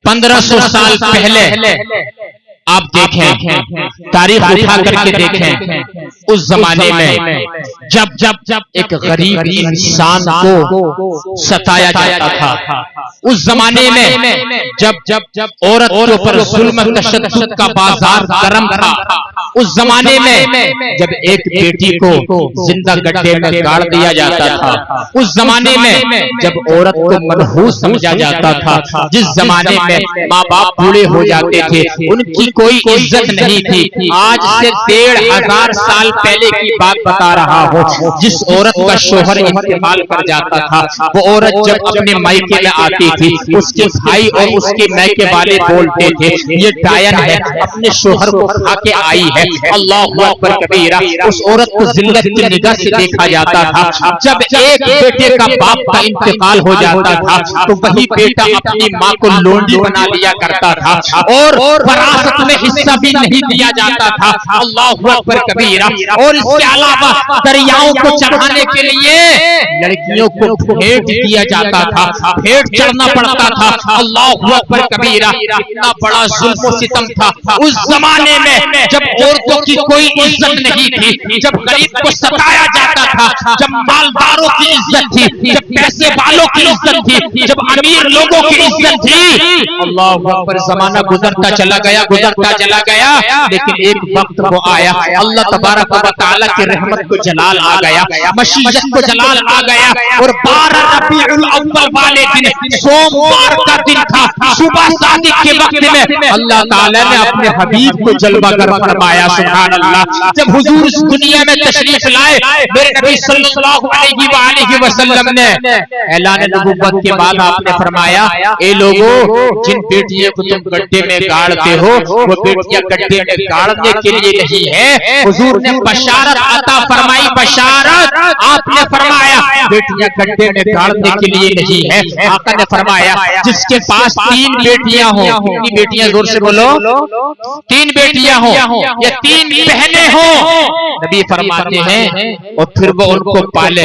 1500 سال پہلے آپ دیکھیں، تاریخ اٹھا کر کے دیکھیں، اس زمانے میں جب ایک غریب انسان کو ستایا جاتا تھا، اس زمانے میں جب عورت کے اوپر ظلم و تشدد کا بازار گرم تھا، اس زمانے میں جب ایک بیٹی کو زندہ گڈھے میں گاڑ دیا جاتا تھا، اس زمانے میں جب عورت کو منحوس سمجھا جاتا تھا، جس زمانے میں ماں باپ بوڑھے ہو جاتے تھے، ان کی کوئی عزت نہیں تھی، آج سے 1500 سال پہلے کی بات بتا رہا ہوں، جس عورت کا شوہر انتقال کر جاتا تھا، وہ عورت جب اپنے مائکے میں آتی تھی، اس کے بھائی اور اس کے میکے والے بولتے تھے یہ ڈائن ہے، اپنے شوہر کو کھا کے آئی ہے، اللہ اکبر کبیرہ۔ اس عورت کو ذلت کی نگاہ سے دیکھا جاتا تھا۔ جب ایک بیٹے کا باپ کا انتقال ہو جاتا تھا تو وہی بیٹا اپنی ماں کو لونڈی بنا لیا کرتا تھا اور وراثت میں حصہ بھی نہیں دیا جاتا تھا، اللہ اکبر کبیرہ۔ اور اس کے علاوہ دریاؤں کو چڑھانے کے لیے لڑکیوں کو بھیٹ دیا جاتا تھا، بھیٹ چڑھنا پڑتا تھا، اللہ اکبر کبیرہ۔ اتنا بڑا ظلم و ستم تھا اس زمانے میں، جب عورتوں کی کوئی عزت نہیں تھی، جب غریب کو ستایا جاتا تھا، جب مالداروں کی عزت تھی، جب پیسے والوں کی عزت تھی، جب امیر لوگوں کی عزت تھی۔ اللہ اکبر، زمانہ گزرتا چلا گیا، لیکن ایک وقت وہ آیا، اللہ تبارک و تعالی کی رحمت کو جلال آ گیا، مشیت کو جلال آ گیا، اور 12 ربیع الاول والے دن سوموار کا دن تھا، صبح صادق کے وقت میں اللہ تعالی نے اپنے حبیب کو جلوہ گر فرمایا، سبحان اللہ۔ جب حضور اس دنیا میں تشریف لائے، میرے نبی صلی اللہ علیہ وآلہ وسلم نے اعلان نبوت کے بعد آپ نے فرمایا، اے لوگو، جن بیٹیوں کو تم گڈھے میں گاڑتے ہو وہ بیٹیاں گڈھے میں گاڑنے کے لیے نہیں ہے، حضور نے بشارت عطا فرمائی، بشارت آپ نے فرمایا بیٹیاں گڈھے میں گاڑنے کے لیے نہیں ہے۔ آقا نے فرمایا جس کے پاس 3 بیٹیاں ہوں، کتنی بیٹیاں؟ زور سے بولو، 3 بیٹیاں ہوں یا 3 بہنیں ہوں، نبی فرماتے ہیں اور پھر وہ ان کو پالے،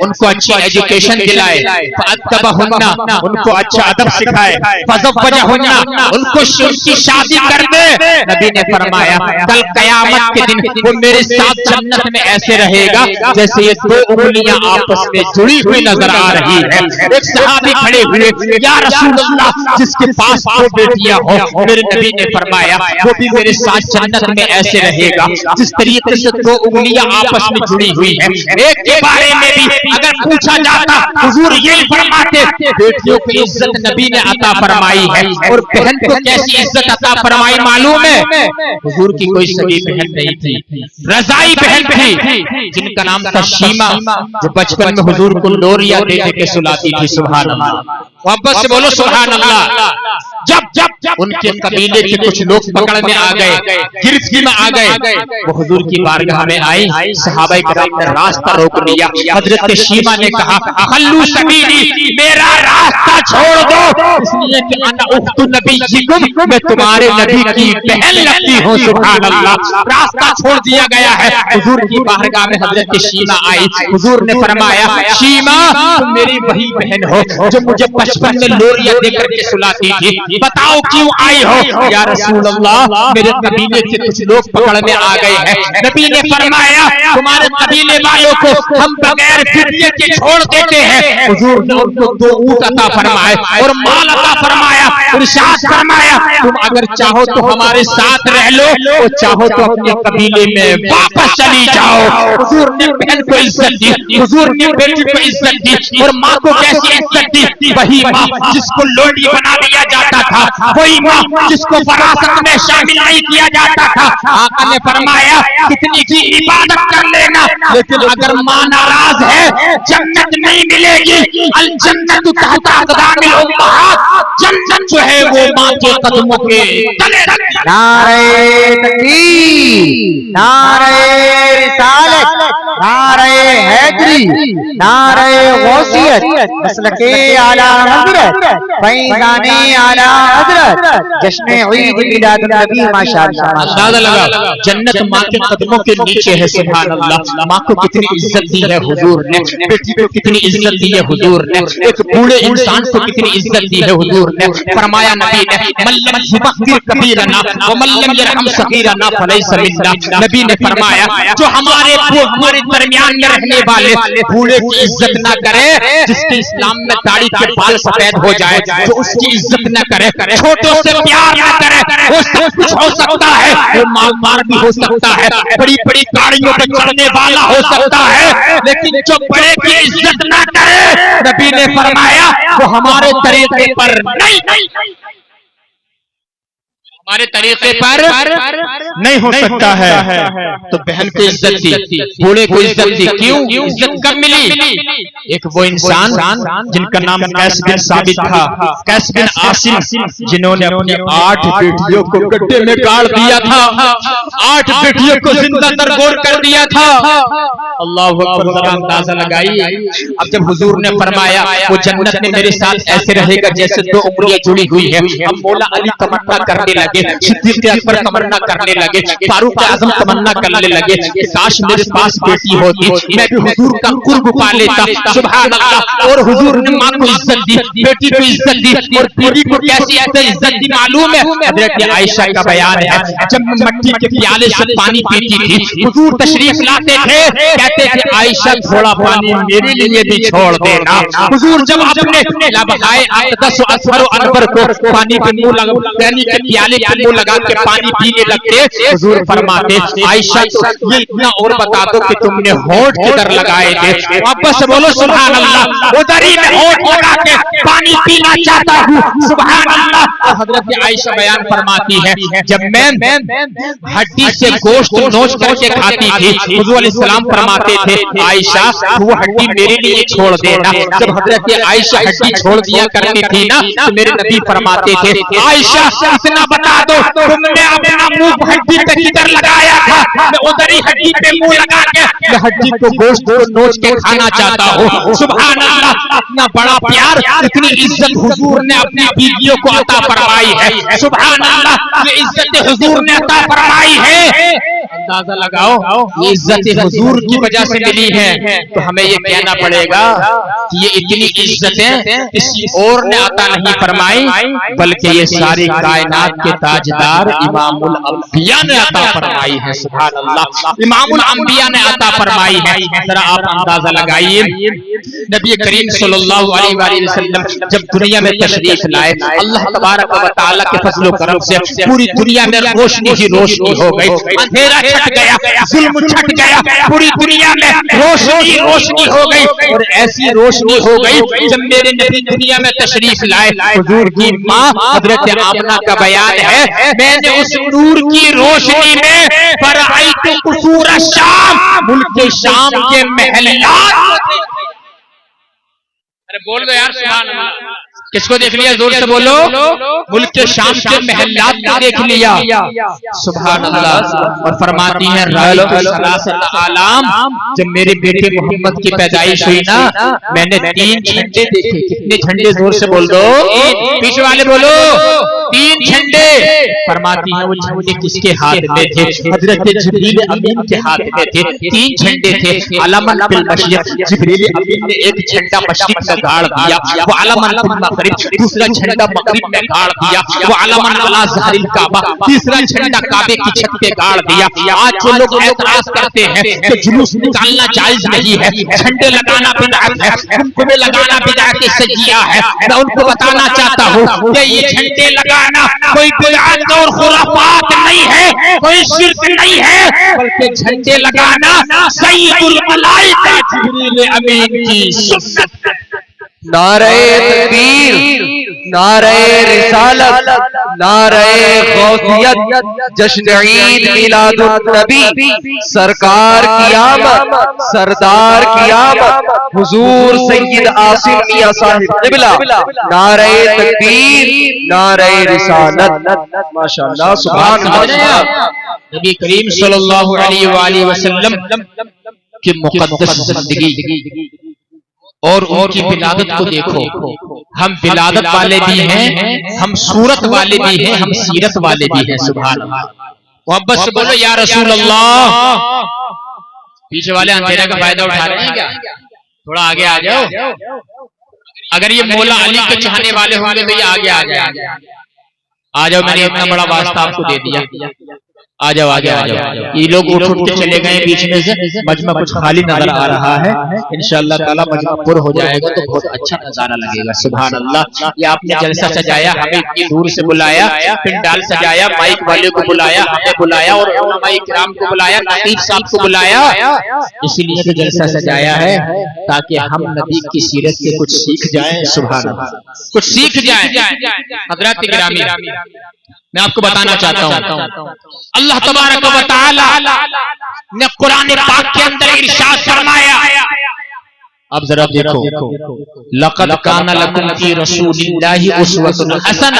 ان کو اچھی ایجوکیشن دلائے، فَأَدَّبَهُنَّ، ان کو اچھا ادب سکھائے، فَزَوَّجَهُنَّ، ان کو کی شادی کر دے۔ نبی نے فرمایا کل قیامت کے دن وہ میرے ساتھ جنت میں ایسے رہے گا جیسے یہ 2 انگلیاں آپس میں جڑی ہوئی نظر آ رہی ہے۔ ایک صحابی کھڑے ہوئے، یا رسول اللہ، جس کے پاس 2 بیٹیاں ہو، میرے نبی نے فرمایا وہ بھی میرے ساتھ جنت میں ایسے رہے گا جس طریقے سے 2 انگلیاں آپس میں جڑی ہوئی ہیں۔ ایک کے بارے میں بھی اگر پوچھا جاتا حضور یہی فرماتے، بیٹیوں کی عزت نبی نے عطا فرمائی ہے، اور بہن کو کیسی عزت عطا فرمائی معلوم ہے؟ حضور کی کوئی سگی بہن نہیں تھی، رضائی بہن تھی جن کا نام تھا شیما، جو بچپن میں حضور کو لوریاں دے دے کے سلاتی تھی، سبحان اللہ۔ محبت سے بولو سبحان اللہ۔ جب ان کے قبیلے کے کچھ لوگ پکڑنے آ گئے، گرفتی میں آ گئے، وہ حضور کی بارگاہ میں آئی، صحابہ کرام نے راستہ روک لیا، حضرت شیما نے کہا خلو سبیلی، میرا راستہ چھوڑ دو، اس لیے کہ انا اخت نبیکم، میں تمہارے نبی کی بہن لگتی ہوں، سبحان اللہ۔ راستہ چھوڑ دیا گیا ہے، حضور کی بارگاہ میں حضرت شیما آئی، حضور نے فرمایا شیما تم میری وہی بہن ہو جو مجھے بچپن میں لوریاں دے کر کے سلاتی تھی، بتاؤ کیوں آئی ہو؟ یا رسول اللہ میرے قبیلے سے کچھ لوگ پکڑنے آ گئے ہیں، نبی نے فرمایا تمہارے قبیلے والوں کو ہم بغیر فدیے کے چھوڑ دیتے ہیں۔ حضور نے ان کو 2 اونٹ عطا فرمائے اور مال عطا فرمایا، ارشاد فرمایا تم اگر چاہو تو ہمارے ساتھ رہ لو اور چاہو تو اپنے قبیلے میں واپس چلی جاؤ۔ حضور نے بہن کو عزت دی، حضور نے بیٹی کو عزت دی، اور ماں کو کیسی عزت دی؟ وہی ماں جس کو لونڈی بنا دیا جاتا تھا، وہی ماں جس کو وراثت میں شامل نہیں کیا جاتا تھا۔ آقا نے فرمایا کتنی کی عبادت کر لینا، لیکن اگر ماں ناراض ہے جنت نہیں ملے گی۔ الجنت تحت اقدام الامہات، جنت جو ہے وہ ماں کے قدموں کے تلے رکھی نعرہ تکبیر، نعرہ رسالت، نعرہ حیدری، نعرہ غوثیت، مسلک اعلی حضرت، فیضان اعلی حضرت، جشن عید میلاد النبی ماشاءاللہ۔ اندازہ لگا جنت ماں کے قدموں کے نیچے ہے، سبحان اللہ۔ ماں کو کتنی عزت دی ہے حضور نے، بیٹی کو کتنی عزت دی ہے حضور نے، ایک بوڑھے انسان کو کتنی عزت دی ہے حضور نے۔ فرمایا نبی نے من لم یوقر کبیرنا ومن لم یرحم صغیرنا فلیس منا۔ نبی نے فرمایا جو ہمارے درمیان میں رہنے والے بوڑھے کی عزت نہ کرے، جس کے اسلام میں داڑھی کے بال سفید ہو جائے، جو اس کی عزت نہ کرے، چھوٹوں سے پیار نہ کرے، وہ سب کچھ ہو سکتا ہے، وہ مالدار بھی ہو سکتا ہے، بڑی بڑی گاڑیوں پہ چڑھنے والا ہو سکتا ہے، لیکن جو بڑے کی عزت نہ کرے، نبی نے فرمایا وہ ہمارے طریقے پر نہیں، ہمارے طریقے پر نہیں ہو سکتا ہے۔ تو بہن کو عزت دی، بوڑھے کو عزت دی، کیوں عزت کب ملی؟ ایک وہ انسان جن کا نام قیس بن ثابت تھا، قیس بن عاصم، جنہوں نے اپنی 8 بیٹیوں کو گڈھے میں گاڑ دیا تھا، 8 بیٹیوں کو زندہ درگور کر دیا تھا۔ اللہ اکبر، ذرا اندازہ لگائی۔ اب جب حضور نے فرمایا وہ جنت میں میرے ساتھ ایسے رہے گا جیسے 2 انگلیاں جڑی ہوئی ہیں، اب مولا علی تمنا کرنے لگے، صدیق اکبر تمنا کرنے لگے، فاروق اعظم تمنا کرنے لگے کہ کاش میرے پاس بیٹی ہوتی، میں بھی حضور کا قرب پا لیتا۔ سبحان اللہ۔ اور حضور نے ماں کو عزت دی، بیٹی کو عزت دی، اور بیٹی کو کیسی عزت دی معلوم ہے؟ حضرت عائشہ کا بیان ہے، جب مٹی کے پیالے سے پانی پیتی تھی، حضور تشریف لاتے تھے، کہتے تھے عائشہ تھوڑا پانی میرے لیے بھی چھوڑ دینا۔ حضور جب اپنے لبہائے اقدس و اصغر و انور کو پانی کے منہ لگا، پیالے منہ لگا کے پانی پینے لگتے، حضور فرماتے عائشہ تو یہ اتنا اور بتا دو کہ تم نے ہونٹ کدھر لگائے تھے؟ واپس سے بولو سبحان اللہ۔ ادھر ہی میں ہونٹ لگا کے پانی پینا چاہتا ہوں، سبحان اللہ۔ حضرت عائشہ بیان فرماتی ہے جب میں ہڈی سے گوشت نوچ کر کے کھاتی تھی، حضور علیہ السلام فرماتے تھے عائشہ وہ ہڈی میرے لیے چھوڑ دینا۔ جب حضرت عائشہ ہڈی چھوڑ دیا کرتی تھی نا، تو میرے نبی فرماتے تھے عائشہ اتنا بتا دو تم نے اپنا منہ ہڈی پہ کدھر لگایا تھا؟ میں ادھر ہی ہڈی پہ منہ لگا کے میں ہڈی کو گوشت کو نوچ کے کھانا چاہتا ہوں۔ سبحان اللہ، اتنا بڑا پیار، اتنی عزت حضور نے اپنی بیویوں کو عطا فرمائی ہے۔ سبحان اللہ، یہ عزت حضور نے عطا فرمائی ہے۔ اندازہ لگاؤ یہ عزت حضور کی وجہ سے ملی ہے، تو ہمیں یہ کہنا پڑے گا کہ یہ اتنی عزتیں کسی اور نے عطا نہیں فرمائی، بلکہ یہ ساری کائنات کے تاجدار امام الانبیاء نے عطا فرمائی ہے۔ سبحان اللہ، امام الانبیاء نے عطا فرمائی ہے۔ ذرا آپ اندازہ لگائیے، نبی کریم صلی اللہ علیہ وآلہ وسلم جب دنیا میں تشریف لائے، اللہ تبارک و تعالیٰ کے فضل و کرم سے پوری دنیا میں روشنی ہی روشنی ہو گئی، اندھیرا چھٹ گیا، ظلم چھٹ گیا، پوری دنیا میں روشنی روشنی ہو گئی۔ اور ایسی روشنی ہو گئی جب میرے نبی دنیا میں تشریف لائے، حضور کی ماں حضرت آمنہ کا بیان ہے میں نے اس نور کی روشنی میں فرأیت قصور الشام، ملک شام کے محلات۔ ارے بول دو یار سبحان اللہ، کس کو دیکھ لیا؟ زور سے بولو، ملک شام کے محلات کو دیکھ لیا۔ سبحان اللہ۔ اور فرماتی ہیں رأیت ثلاثۃ اعلام، جب میرے بیٹے محمد کی پیدائش ہوئی نا، میں نے 3 جھنڈے دیکھے۔ کتنے جھنڈے؟ زور سے بول دو، پیچھے والے بولو، 3 جھنڈے۔ فرماتی ہیں وہ جھنڈے کس کے ہاتھ میں تھے؟ حضرت جبریل امین کے ہاتھ میں تھے۔ 3 جھنڈے تھے، علماً بالمشرق، جبریل امین نے ایک جھنڈا مشرق میں گاڑ دیا، وہ علماً بالمغرب، دوسرا جھنڈا مغرب میں گاڑ دیا، وہ علماً علی ظہر الکعبہ، تیسرا جھنڈا کعبے کی چھت پہ گاڑ دیا۔ آج جو لوگ اعتراض کرتے ہیں کہ جلوس نکالنا جائز نہیں ہے، جھنڈے لگانا بدعت ہے، خطبے لگانا بدعت سجیہ ہے، میں ان کو بتانا چاہتا ہوں کہ یہ جھنڈے لگانا کوئی بدعت اور خرافات نہیں ہے، کوئی شرک نہیں ہے، بلکہ جھنڈے لگانا سید الملائکہ جبریل امین کی سنت۔ نعرہ تکبیر، نعرہ رسالت، نعرہ غوثیت، جشن عید میلاد النبی، سرکار کی آمد، سردار کی آمد، حضور سید عاصم میاں صاحب قبلہ، نعرہ تکبیر، نعرہ رسالت. ماشاءاللہ سبحان اللہ. نبی کریم صلی اللہ علیہ وآلہ وسلم کی مقدس زندگی اور ان کی ولادت کو دیکھو. ہم ولادت والے بھی ہیں، ہم صورت والے بھی ہیں، ہم سیرت والے بھی ہیں. سبحان اللہ. محبت سے بولو یا رسول اللہ. پیچھے والے اندھیرے کا فائدہ اٹھا رہے ہیں کیا؟ تھوڑا آگے آ جاؤ. اگر یہ مولا علی کے چاہنے والے ہوں گے تو یہ آگے آ جائیں. آ جاؤ، میں نے اتنا بڑا واسطہ آپ کو دے دیا. آ جاؤ آگے آ جاؤ. یہ لوگ اٹھ اٹھ کے چلے گئے بیچ میں سے، مجمع کچھ خالی نظر آ رہا ہے. انشاءاللہ تعالی مجمع پر ہو جائے گا تو بہت اچھا نظارہ لگے گا. سبحان اللہ. یہ آپ نے جلسہ سجایا، ہمیں اتنی دور سے بلایا، پنڈال سجایا، مائک والے کو بلایا، ہمیں بلایا اور علماء کرام کو بلایا، نقیب صاحب کو بلایا. اسی لیے تو جلسہ سجایا ہے تاکہ ہم نبی کی سیرت سے کچھ سیکھ جائیں. سبحان اللہ. کچھ سیکھ جائیں. حضرات گرامی، میں آپ کو بتانا چاہتا ہوں، اللہ تبارک و تعالی نے قرآن پاک کے اندر ارشاد فرمایا. اب ذرا دیکھو، لقد کان لکم فی رسول اللہ اسوۃ حسنہ.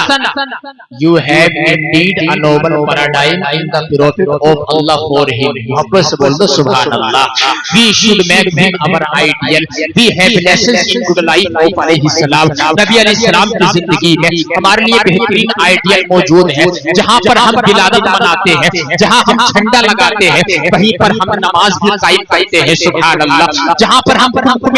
You have indeed a noble paradigm in the prophet of Allah for him. محبت سے بول دو سبحان اللہ. We should make him our ideal. We have lessons in good life of علیہ السلام. نبی علیہ السلام کی زندگی میں ہمارے لیے بہترین آئیڈیل موجود ہے. جہاں پر ہم ولادت مناتے ہیں، جہاں ہم جھنڈا لگاتے ہیں، وہیں پر ہم نماز بھی قائم کرتے ہیں. سبحان اللہ. جہاں پر ہم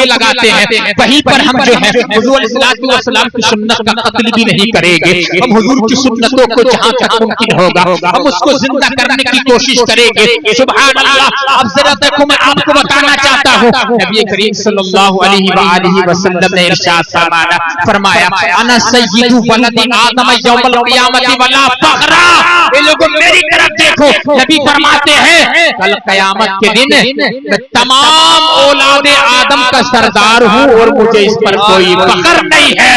لگاتے ہیں وہیں پر ہم جو ہے حضور علیہ السلام کی سنت کا قتل بھی نہیں کریں گے. ہم حضور کی سنتوں کو جہاں تک ممکن ہوگا ہم اس کو زندہ کرنے کی کوشش کریں گے. سبحان اللہ. اب ذرا دیکھو، میں آپ کو بتانا چاہتا ہوں، نبی کریم صلی اللہ علیہ وآلہ وسلم نے ارشاد فرمایا انا سید ولد آدم یوم القیامت ولا فخر. یہ لوگوں میری طرف دیکھو، نبی فرماتے ہیں کل قیامت کے دن میں تمام اولاد آدم کا سردار ہوں اور مجھے اس پر کوئی فخر نہیں ہے.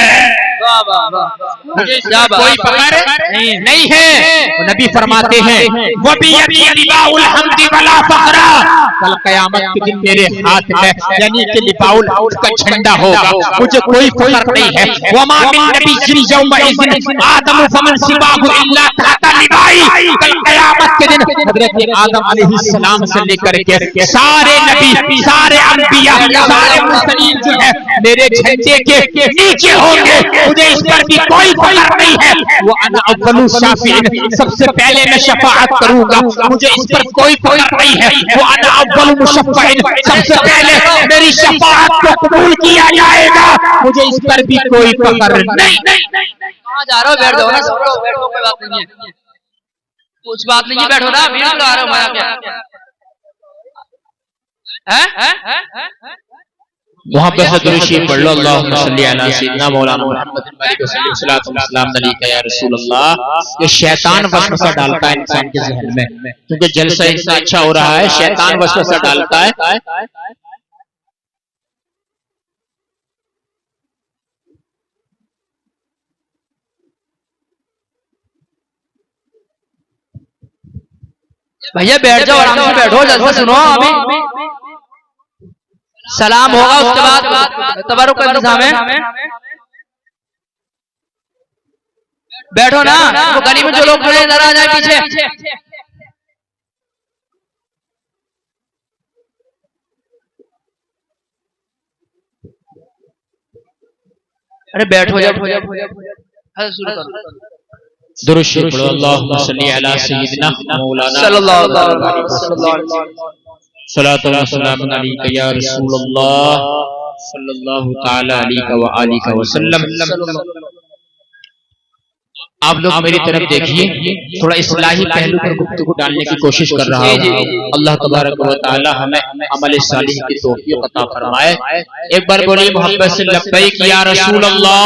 کوئی فخر نہیں ہے. نبی فرماتے ہیں وَبِيَدِي لِبَاءُ الْحَمْدِ وَلَا فَخْرَ. کل قیامت کے دن میرے ہاتھ میں یعنی کہ لباء الحمد کا جھنڈا ہوگا، مجھے کوئی فخر نہیں ہے. وَمَا مِن نَبِيٍّ يَوْمَئِذٍ آدَمُ فَمَنْ سِوَاهُ إِلَّا تَحْتَ لِوَائِهِ. کل قیامت کے دن حضرت آدم علیہ السلام سے لے کر کے سارے نبی، سارے انبیاء، سارے مرسلین جو ہے میرے جھنڈے کے نیچے ہوں گے. مجھے اس پر بھی کوئی فخر نہیں ہے. وَأَنَا أَوَّلُ الشَّافِعِينَ. سب سے پہلے میں شفاعت کروں گا، مجھے اس پر کوئی فخر نہیں ہے. وَأَنَا أَوَّلُ مُشَفَّعٍ. سب سے پہلے میری شفاعت کو قبول کیا جائے گا، مجھے اس پر بھی کوئی فخر نہیں. کہاں جا رہا ہو؟ بیٹھ جاؤ نا. بیٹھو، کوئی بات نہیں ہے، کچھ بات نہیں ہے، بیٹھو نا. میرا لگا رہا ہوں کیا محبت سے درود شریف پڑھ لو. اللہم صلی علی سیدنا مولانا محمد مالک صلی اللہ علیہ وسلم علیکہ یا رسول اللہ. یہ شیطان وسوسہ ڈالتا ہے انسان کے ذہن میں، کیونکہ جلسہ اتنا اچھا ہو رہا ہے، شیطان وسوسہ ڈالتا ہے. بھیا بیٹھ جاؤ، آرام سے بیٹھو، جلسہ سنو. ابھی سلام ہوگا، اس کے بعد تبرک کا انتظام ہے. بیٹھو نا. وہ گلی میں جو لوگ کھڑے ہیں ذرا آ جائیں پیچھے. ارے بیٹھو جب درود شریف پڑھو. اللہم صلی علی سیدنا مولانا صلی اللہ علیہ وسلم. صلاۃ و سلام علیکہ یا رسول اللہ صلی اللہ تعالی علیہ وآلہ وسلم. آپ لوگ میری طرف دیکھیے، تھوڑا اصلاحی پہلو پر گفتگو ڈالنے کی کوشش کر رہا ہوں. اللہ تبارک و تعالی ہمیں عمل صالح کی توفیق عطا فرمائے. ایک بار بولیے محبت سے لبیک یا رسول اللہ.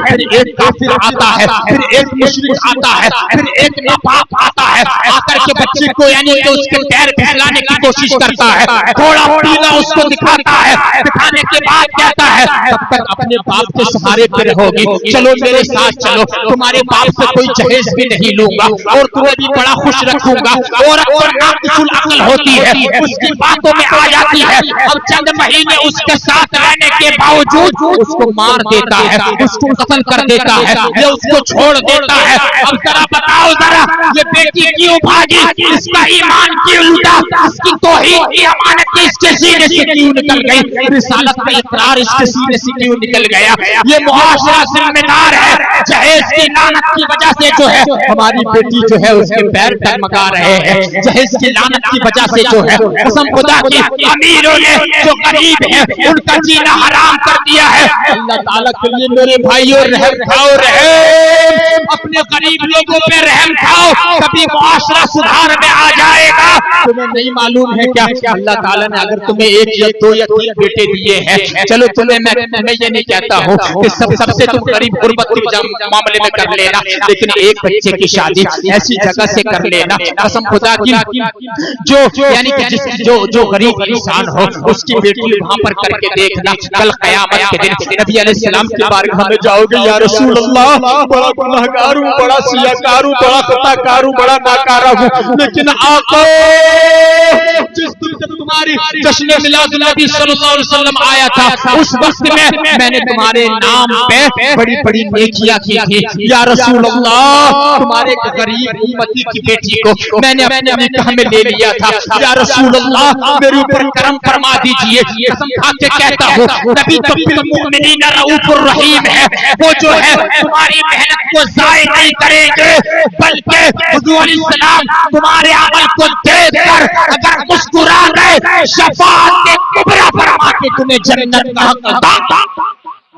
پھر ایک کافر آتا ہے پھر ایک مشرک آتا ہے پھر ایک ناپاک آتا ہے آ کر کے بچے کو یعنی کہ اس کے پیر پھیلانے کی کوشش کرتا ہے تھوڑا پیلا اس کو دکھاتا ہے دکھانے کے بعد کہتا ہے تب تک اپنے باپ کے سہارے پہ رہو گی چلو میرے ساتھ چلو تمہارے باپ سے کوئی جہیز بھی نہیں لوں گا اور تمہیں بھی بڑا خوش رکھوں گا اور ناقص العقل ہوتی ہے اس کی باتوں میں آ جاتی ہے اب چند مہینے اس کے ساتھ رہنے کے باوجود اس کو مار دیتا ہے اس کو قتل کر دیتا ہے یا اس کو چھوڑ دیتا ہے اب ذرا بتاؤ ذرا یہ بیٹی کیوں بھاگی اس کا ایمان کیوں لوٹا اس کی توحید کی امانت اس کے سینے سے کیوں نکل گئی رسالت کا اقرار اس کے سینے سے کیوں نکل گیا یہ معاشرہ ذمہ دار ہے جہیز کی لعنت کی وجہ سے جو ہے ہماری بیٹی جو ہے اس کے پیر ڈگمگا رہے ہیں جہیز کی لعنت کی وجہ سے جو ہے قسم خدا کی امیروں نے جو غریب ہیں ان کا جینا حرام کر دیا ہے اللہ تعالیٰ کے لیے میرے بھائیوں رحم کھاؤ رحم اپنے غریب لوگوں پہ رحم کھاؤ کبھی معاشرہ سدھار میں آ جائے گا تمہیں نہیں معلوم ہے کیا اللہ تعالیٰ نے اگر تمہیں ایک یا دو یا تین بیٹے دیے ہیں چلو تمہیں میں یہ نہیں کہتا ہوں کہ سب سے تم غریب غربت کے معاملے میں کر لینا لیکن ایک بچے کی شادی ایسی جگہ سے کر لینا قسم خدا کی جو یعنی کہ جو غریب انسان ہو اس کی بیٹی وہاں پر کر کے دیکھنا کل قیامت کے دن نبی علیہ السلام کی بارگاہ میں جاؤ گے یا رسول اللہ بڑا گنہگار ہوں بڑا سیاہکار ہوں بڑا خطاکار ہوں بڑا ناکارہ ہوں لیکن آقا جس دن جب تمہاری جشن میلاد النبی صلی اللہ علیہ وسلم آیا تھا اس وقت میں نے تمہارے نام پہ بڑی بڑی نیکیاں کی تھی یا رسول اللہ تمہارے غریب امتی کی بیٹی کو میں نے اپنے نکاح میں لے لیا تھا یا رسول اللہ میرے اوپر کرم فرما دیجئے قسم کھا کے کہتا ہوں نبی تو بالمؤمنین رؤوف الرحیم ہے وہ جو ہے تمہاری محنت کو ضائع نہیں کریں گے بلکہ حضور علیہ السلام تمہارے عمل کو دیکھ کر اگر مسکرا گئے شفاعت کے کبریٰ فرما کے تمہیں جنت کا حق عطا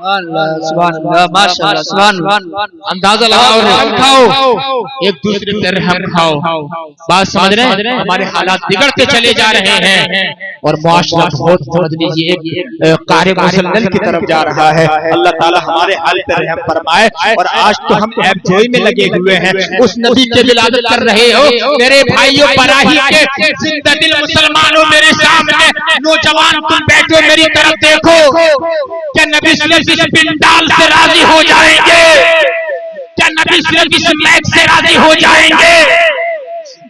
سبحان اللہ ماشاءاللہ سبحان اللہ اندازہ لگاؤ رحم کھاؤ ایک دوسرے پہ رحم کھاؤ بات سمجھ رہے ہیں ہمارے حالات بگڑتے چلے جا رہے ہیں اور معاشرہ بہت سمجھ لیجیے ایک قارب مسلسل کی طرف جا رہا ہے اللہ تعالی ہمارے حال پہ رحم فرمائے اور آج تو ہم ایپ جوئی میں لگے ہوئے ہیں اس نبی کے ولادت کر رہے ہو میرے بھائیوں براہی کے زندہ دل مسلمانوں میرے سامنے نوجوان تم بیٹھو میری طرف دیکھو کیا نبی صلی اللہ علیہ وسلم اس پنڈال سے راضی ہو جائیں گے کیا نبی صرف اس میچ سے راضی ہو جائیں گے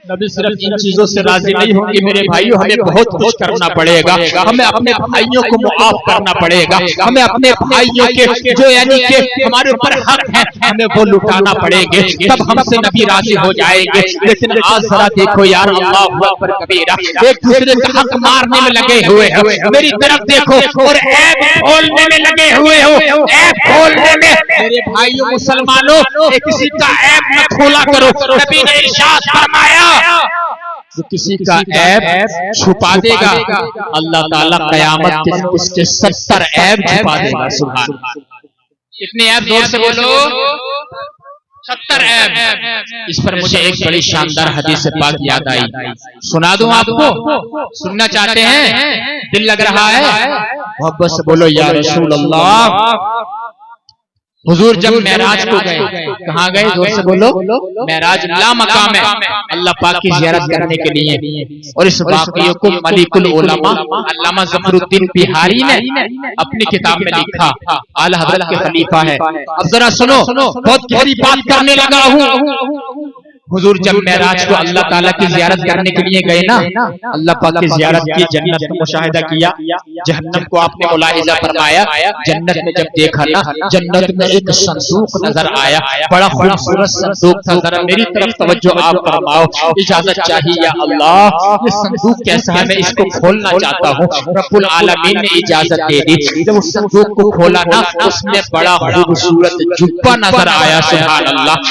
نبی صرف ان چیزوں سے راضی نہیں ہوں گے میرے بھائیوں ہمیں بہت کچھ کرنا پڑے گا ہمیں اپنے بھائیوں کو معاف کرنا پڑے گا ہمیں اپنے بھائیوں کے جو یعنی کہ ہمارے اوپر حق ہے ہمیں وہ لٹانا پڑے گے تب ہم سے نبی راضی ہو جائیں گے لیکن آج ذرا دیکھو یار اللہ اکبر کبیرہ ایک دوسرے کا حق مارنے میں لگے ہوئے ہیں میری طرف دیکھو اور عیب کھولنے میں لگے ہوئے ہو عیب کھولنے میں میرے بھائیوں مسلمانوں کسی کا عیب نہ کھولا کرو نبی نے ارشاد فرمایا جو کسی کا عیب چھپا دے گا اللہ تعالیٰ قیامت کے اس کے 70 عیب چھپا دے گا سبحان کتنے عیب زور سے بولو 70 عیب اس پر مجھے ایک بڑی شاندار حدیث پاک یاد آئی سنا دوں آپ کو سننا چاہتے ہیں دل لگ رہا ہے محبت سے بولو یا رسول اللہ حضور جب معراج کو گئے کہاں گئے زور سے بولو معراج لا مقام ہے اللہ پاک کی زیارت کرنے کے لیے اور اس واقعے کو ملک العلماء علامہ ظفر الدین بہاری نے اپنی کتاب میں لکھا اعلی حضرت کے خلیفہ ہے اب ذرا سنو بہت گہری بات کرنے لگا ہوں حضور جب معراج کو اللہ تعالیٰ کی زیارت کرنے کے لیے گئے نا اللہ پاک کی زیارت کی جنت کا مشاہدہ کیا جہنم کو آپ نے ملاحظہ فرمایا جنت میں جب دیکھا نا جنت میں ایک صندوق نظر آیا بڑا خوبصورت صندوق تھا ذرا میری طرف توجہ آپ فرماؤ اجازت چاہیے یا اللہ یہ صندوق کیسا ہے میں اس کو کھولنا چاہتا ہوں رب العالمین نے اجازت دے دی جب اس صندوق کو کھولا نا اس میں بڑا خوبصورت جبہ نظر آیا سبحان اللہ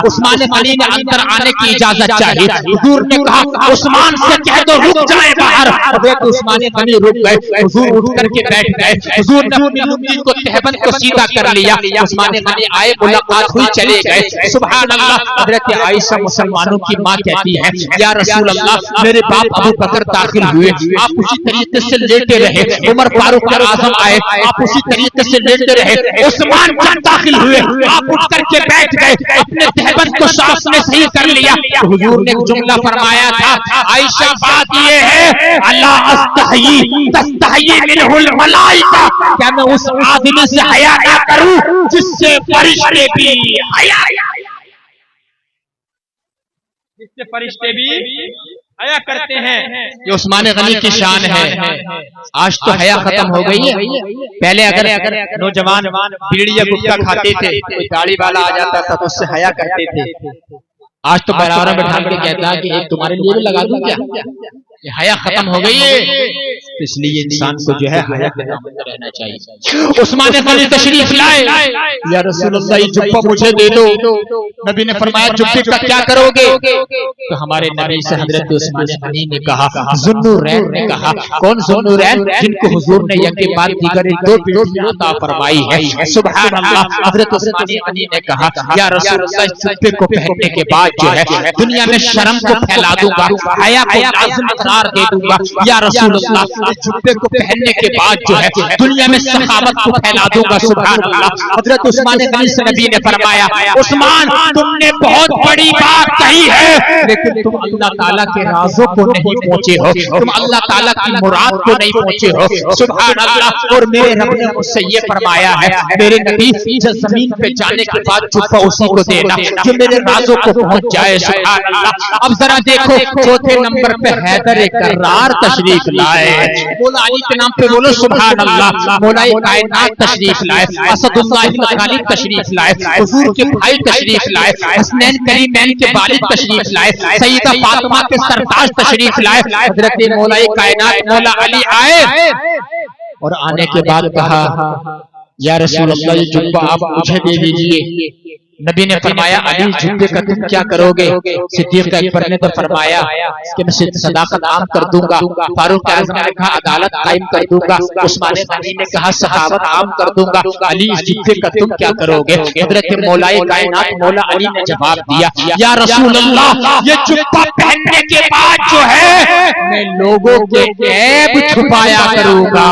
عثمان غنی نے اندر آنے کی اجازت چاہی. حضور نے کہا عثمان سے کہہ دو رک جائے باہر. حضرت عثمان غنی رک گئے. حضور اٹھ کر کے بیٹھ گئے. حضور نے اپنی لنگی کو تہبند کو سیدھا کر لیا. عثمان غنی آئے, ملاقات ہوئی, چلے گئے. سبحان اللہ. حضرت عائشہ مسلمانوں کی ماں کہتی ہے یا رسول اللہ میرے باپ ابو بکر داخل ہوئے, آپ اسی طریقے سے لیٹے رہے. عمر فاروق اعظم آئے, آپ اسی طریقے سے لیٹے رہے. عثمان جب داخل ہوئے آپ اٹھ کر کے بیٹھ گئے, اپنے تہبند کو سانس میں صحیح کر لیا. حضور نے ایک جملہ فرمایا تھا عائشہ بات یہ ہے اللہ استحیی تستحیی منہ الملائکہ, کیا میں اس آدمی سے حیا نہ کروں جس سے فرشتے بھی حیا کرتے ہیں. یہ عثمان غنی کی شان ہے. آج تو حیا ختم ہو گئی ہے. پہلے اگر نوجوان بیڑی یا گٹکا کھاتے تھے, کوئی داڑھی والا آ جاتا تھا تو اس سے حیا کرتے تھے. آج تو برابر بٹھا کے کہتا ہے کہ ایک تمہارے لیے بھی لگا دوں کیا. یہ حیا ختم ہو گئی ہے. اس لیے انسان کو جو ہے حیا کے دامن میں رہنا چاہیے. عثمان غنی تشریف لائے, یا رسول اللہ یہ جبہ مجھے دے دو. نبی نے فرمایا جبے کا کیا کرو گے؟ تو ہمارے نبی سے حضرت عثمان غنی نے کہا, ذوالنورین نے کہا. کون ذوالنورین؟ جن کو حضور نے یکے بعد دیگر دو بیٹیاں عطا فرمائی ہے. سبحان اللہ. حضرت عثمان غنی نے کہا یا رسول اللہ اس جبے کو پہننے کے بعد جو ہے دنیا میں شرم کو پھیلا دوں گا, حیا کو لازم قرار دے دوں گا. یا رسول اللہ اس جبے کو پہننے کے بعد جو ہے دنیا میں سخاوت کو پھیلا دوں گا. سبحان اللہ. حضرت عثمان غنی سے نبی نے فرمایا عثمان تم نے بہت بڑی بات کہی ہے, لیکن تم اللہ تعالیٰ کے رازوں کو نہیں پہنچے ہو, تم اللہ تعالیٰ کی مراد کو نہیں پہنچے ہو. سبحان اللہ. اور میرے رب نے مجھ سے یہ فرمایا ہے میرے نبی جب زمین پہ جانے کے بعد جبہ اسی کو دینا جو میرے رازوں کو پہنچ جائے. سبحان اللہ. اب ذرا دیکھو چوتھے نمبر پہ حیدر کرار تشریف لائے. مولا علی کے نام پہ بولو سبحان اللہ. مولا کائنات تشریف لائے. اسد اللہ بن غالب تشریف لائے. حضور کے بھائی تشریف لائے. حسنین کریمین کے والد تشریف لائے. سیدہ فاطمہ کے سرتاج تشریف لائے. حضرت مولا کائنات مولا علی آئے اور آنے کے بعد کہا یا رسول اللہ یہ جبہ آپ مجھے دے دیجئے. نبی نے فرمایا علی جبے کا تم کیا کرو گے؟ صدیق اکبر نے تو فرمایا اس کے میں صداقت عام کر دوں گا. فاروق اعظم نے کہا عدالت قائم کر دوں گا. عثمان غنی نے کہا سخاوت عام کر دوں گا. علی اس جبے کا تم کیا کرو گے؟ حضرت مولا کائنات مولا علی نے جواب دیا یا رسول اللہ یہ جبہ پہننے کے بعد جو ہے میں لوگوں کے عیب چھپایا کروں گا.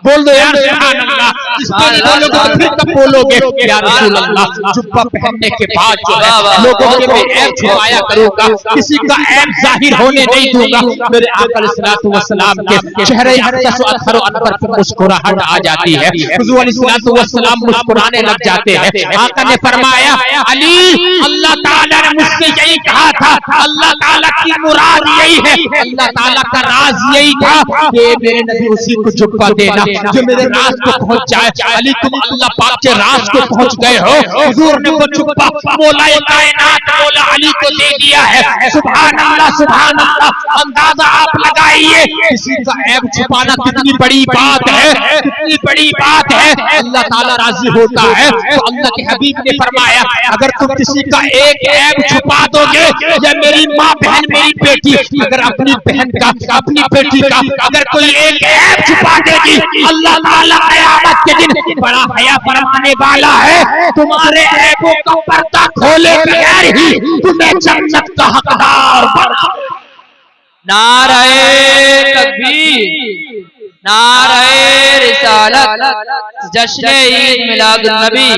بول دو یا سبحان اللہ. اس پہ بولو گے تو پھر کب بولو گے یا رسول اللہ جبہ پہننے کے بعد جو ہے لوگوں کے میں عیب چھپایا کروں گا, کسی کا عیب ظاہر ہونے نہیں دوں گا. میرے آقا علیہ الصلوۃ والسلام کے چہرے اقدس و اطہر و انور پر مسکراہٹ آ جاتی ہے. حضور علیہ الصلوۃ والسلام مسکرانے لگ جاتے ہیں. آقا نے فرمایا علی اللہ تعالیٰ نے مجھ سے یہی کہا تھا, اللہ تعالیٰ کی مراد یہی ہے, اللہ تعالیٰ کا راز یہی تھا کہ میرے نبی اسی کو جبہ دینا جو میرے راز کو پہنچ جائے. علی تم اللہ پاک کے راز کو پہنچ گئے ہو. حضور نے وہ جبہ مولا کائنات مولا علی کو دے دیا ہے. سبحان اللہ سبحان اللہ. اندازہ آپ لگائیے کسی کا عیب چھپانا کتنی بڑی بات ہے, کتنی بڑی بات ہے. اللہ تعالیٰ راضی ہوتا ہے تو اللہ کے حبیب نے فرمایا اگر تم کسی کا ایک عیب چھپا دو گے یا میری ماں بہن میری بیٹی اگر اپنی بہن کا اپنی بیٹی کا اگر کوئی ایک عیب چھپا دے گی اللہ تعالیٰ قیامت کے دن بڑا حیا فرمانے والا ہے. تمہارے عیبوں کا پردہ کھولے بغیر ہی تمہیں جنت کا حقدار بنا. نعرہ تکبیر, نعرہ رسالت, جشن عید میلاد النبی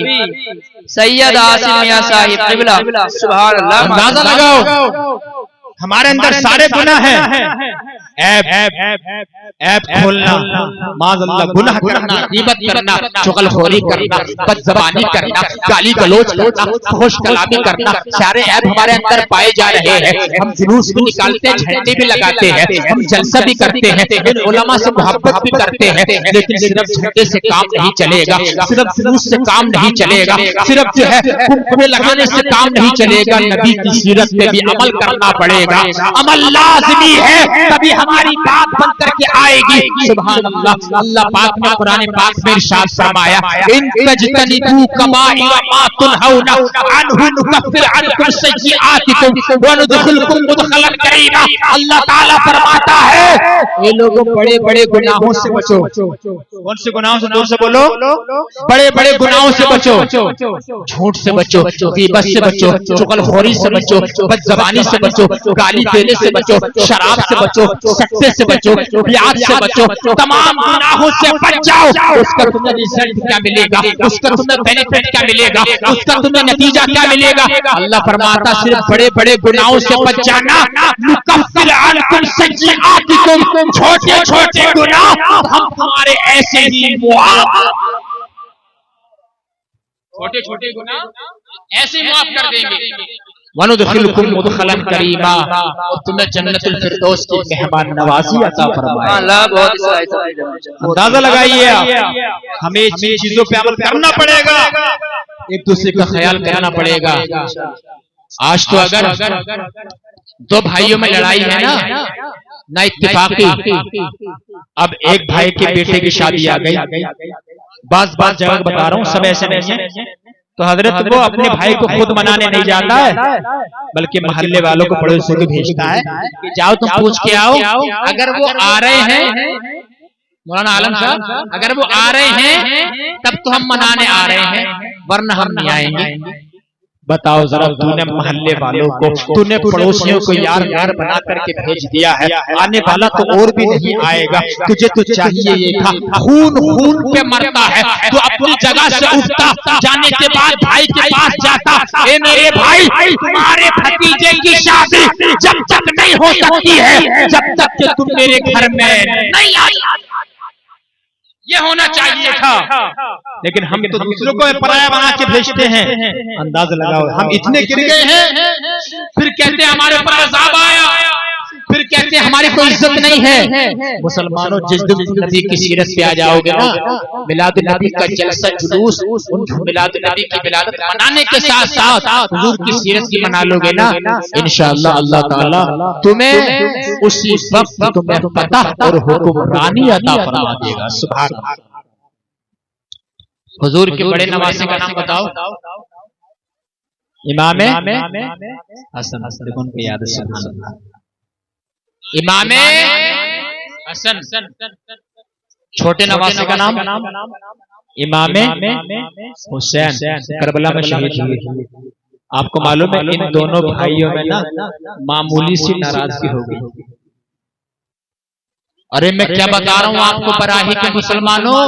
سید عاصم میاں صاحب قبلہ. سبحان اللہ. اندازہ لگاؤ ہمارے اندر سارے گناہ ہیں. عیب کھولنا, معاذ اللہ گناہ کرنا, غیبت کرنا, چغل خوری کرنا, بد زبانی کرنا, گالی گلوچ کرنا, فحش کلامی کرنا, سارے عیب ہمارے اندر پائے جا رہے ہیں. ہم جلوس بھی نکالتے ہیں, جھنڈے بھی لگاتے ہیں, ہم جلسہ بھی کرتے ہیں, علماء سے محبت بھی کرتے ہیں, لیکن صرف جھنڈے سے کام نہیں چلے گا, صرف جلوس سے کام نہیں چلے گا, صرف جو ہے کمکمے لگانے سے کام نہیں چلے گا. نبی کی سیرت پہ بھی عمل کرنا پڑے گا. گا، عمل لازمی ہے تبھی ہماری بات بن کر کے آئے گی۔ سبحان اللہ۔ اللہ پاک نے قرآن پاک میں ارشاد فرمایا ان تجتنبوا کبائر ما تنہون عنہ نکفر عنکم سیئاتکم وندخلکم مدخلا کریما۔ اللہ تعالیٰ فرماتا ہے اے لوگوں بڑے بڑے گناہوں سے بچو۔ کون سے گناہوں سے؟ دور سے بولو۔ بڑے بڑے گناہوں سے بچو، جھوٹ سے بچو، غیبت سے بچو، چغل خوری سے بچو، بد زبانی سے بچو، گالی دینے سے بچو، شراب سے بچو، سکتے سے بچو، بیعت سے بچو، تمام گناہوں سے بچ جاؤ۔ اس کا تمہیں رزلٹ کیا ملے گا، اس کا تمہیں بینیفٹ کیا ملے گا، اس کا تمہیں نتیجہ کیا ملے گا؟ اللہ فرماتا صرف بڑے بڑے گناہوں سے بچ جانا، نکفر عنکم سیئاتکم، چھوٹے چھوٹے گناہ ہم تمہارے ایسے ہی معاف، چھوٹے چھوٹے گناہ ایسے معاف کر دیں گے۔ وندخلکم مدخلا کریما، اور تمہیں جنت الفردوس کی مہمان نوازی عطا فرمائے۔ اللہ بہت اندازہ لگائیے ہمیں جن چیزوں پہ عمل کرنا پڑے گا، ایک دوسرے کا خیال کرنا پڑے گا۔ آج تو اگر دو بھائیوں میں لڑائی ہے نا اتفاقی، اب ایک بھائی کے بیٹے کی شادی آ گئی، بعض جگہ بتا رہا ہوں سب ایسے نہیں ہیں، تو حضرت وہ اپنے بھائی کو خود منانے نہیں جاتا ہے بلکہ محلے والوں کو پڑوسیوں کو بھیجتا ہے کہ جاؤ تم پوچھ کے آؤ، اگر وہ آ رہے ہیں مولانا عالم صاحب، اگر وہ آ رہے ہیں تب تو ہم منانے آ رہے ہیں ورنہ ہم نہیں آئیں گے۔ بتاؤ ذرا، تو نے محلے والوں کو، تو نے پڑوسیوں کو یار یار بنا کر کے بھیج دیا ہے، آنے والا تو اور بھی نہیں آئے گا، تجھے تو چاہیے یہ تھا، خون خون پہ مرتا ہے تو اپنی جگہ سے اٹھتا، جانے کے بعد بھائی کے پاس جاتا، اے میرے بھائی تمہارے بھتیجے کی شادی جب تک نہیں ہو سکتی ہے جب تک کہ تم میرے گھر میں نہیں آئی، یہ ہونا چاہیے تھا، لیکن ہم تو دوسروں کو پرایا بنا کے بھیجتے ہیں۔ اندازہ لگاؤ ہم اتنے گر گئے ہیں، پھر کہتے ہیں ہمارے پر عذاب آیا، پھر کہتے ہیں ہماری کوئی عزت نہیں ہے۔ مسلمانوں جس دن نبی کی سیرت پہ آ جاؤ گے نا، میلاد النبی کا جلسہ جلوس، ان میلاد النبی کی ولادت منانے کے ساتھ ساتھ حضور کی سیرت کی منا لو گے نا، انشاءاللہ اللہ تعالیٰ تمہیں اسی وقت تمہیں فتح اور حکمرانی عطا فرما دے گا۔ سبحان اللہ۔ حضور کے بڑے نواسے کا نام بتاؤ۔ امام حسن، دیکھو ان کو یاد ہے، سبحان اللہ، امام حسن۔ چھوٹے نواسے کا نام امام حسین، کربلا میں شہید ہوئے۔ آپ کو معلوم ہے ان دونوں بھائیوں میں نا معمولی سی ناراضگی ہو گئی۔ ارے میں کیا بتا رہا ہوں آپ کو براہی کے مسلمانوں،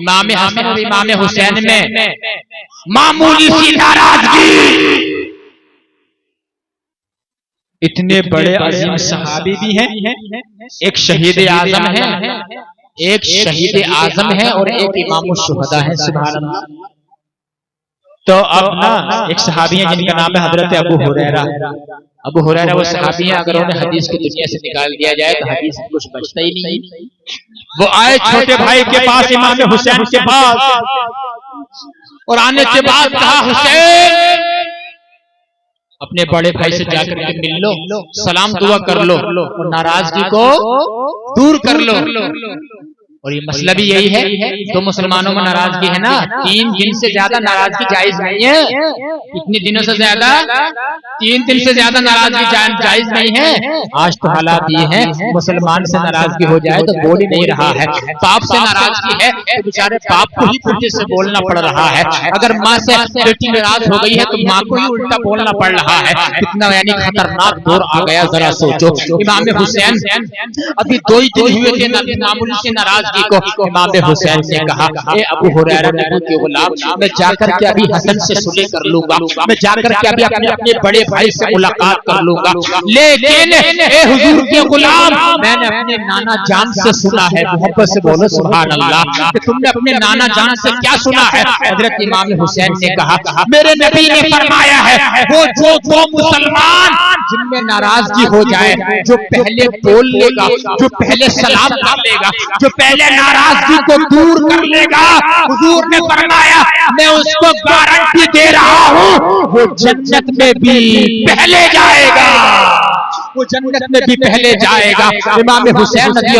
امام حسن اور امام حسین میں معمولی سی ناراضگی، اتنے بڑے عظیم صحابی بھی ہیں، ایک شہید اعظم ہے، ایک شہید اعظم ہے اور ایک امام الشہداء ہے۔ سبحان اللہ۔ تو اب نا ایک صحابی ہیں جن کا نام ہے حضرت ابو ہریرہ۔ ابو ہریرہ وہ صحابی ہیں، اگر انہیں حدیث کی دنیا سے نکال دیا جائے تو حدیث میں کچھ بچتا ہی نہیں۔ وہ آئے چھوٹے بھائی کے پاس، امام حسین کے پاس، اور آنے کے بعد کہا حسین اپنے بڑے بھائی سے جا کر کے مل لو، سلام دعا کر لو اور ناراضگی کو دور کر لو۔ اور یہ مسئلہ بھی یہی ہے، تو مسلمانوں میں ناراضگی ہے نا، 3 دن سے زیادہ ناراضگی جائز نہیں ہے۔ کتنے دنوں سے زیادہ؟ 3 دن سے زیادہ ناراضگی جائز نہیں ہے۔ آج تو حالات یہ ہیں مسلمان سے ناراضگی ہو جائے تو بول ہی نہیں رہا ہے، باپ سے ناراضگی ہے تو بیچارے باپ کو ہی الٹے سے بولنا پڑ رہا ہے، اگر ماں سے بیٹی ناراض ہو گئی ہے تو ماں کو ہی الٹا بولنا پڑ رہا ہے۔ کتنا یعنی خطرناک دور آ گیا، ذرا سوچو۔ امام حسین ابھی 2 ہی دن ہوئے تھے معمولی سے ناراض کو، امام حسین نے کہا اے ابو ہریرہ نبی کے غلام، میں جا کر کے ابھی حسن سے صلح کر لوں گا، میں جا کر کے ابھی اپنے بڑے بھائی سے ملاقات کر لوں گا، لیکن اے حضور کے غلام میں نے اپنے نانا جان سے سنا ہے، محبت سے بولو سبحان اللہ، کہ تم نے اپنے نانا جان سے کیا سنا ہے؟ حضرت امام حسین نے کہا میرے نبی نے فرمایا ہے وہ جو دو مسلمان جن میں ناراضگی ہو جائے، جو پہلے بول لے گا، جو پہلے سلام کر لے گا، جو پہلے پہلے ناراضگی کو دور کر لے گا، حضور نے فرمایا میں اس کو گارنٹی دے رہا ہوں وہ جنت میں بھی پہلے جائے گا، وہ جنت میں بھی پہلے جائے گا۔ امام حسین رضی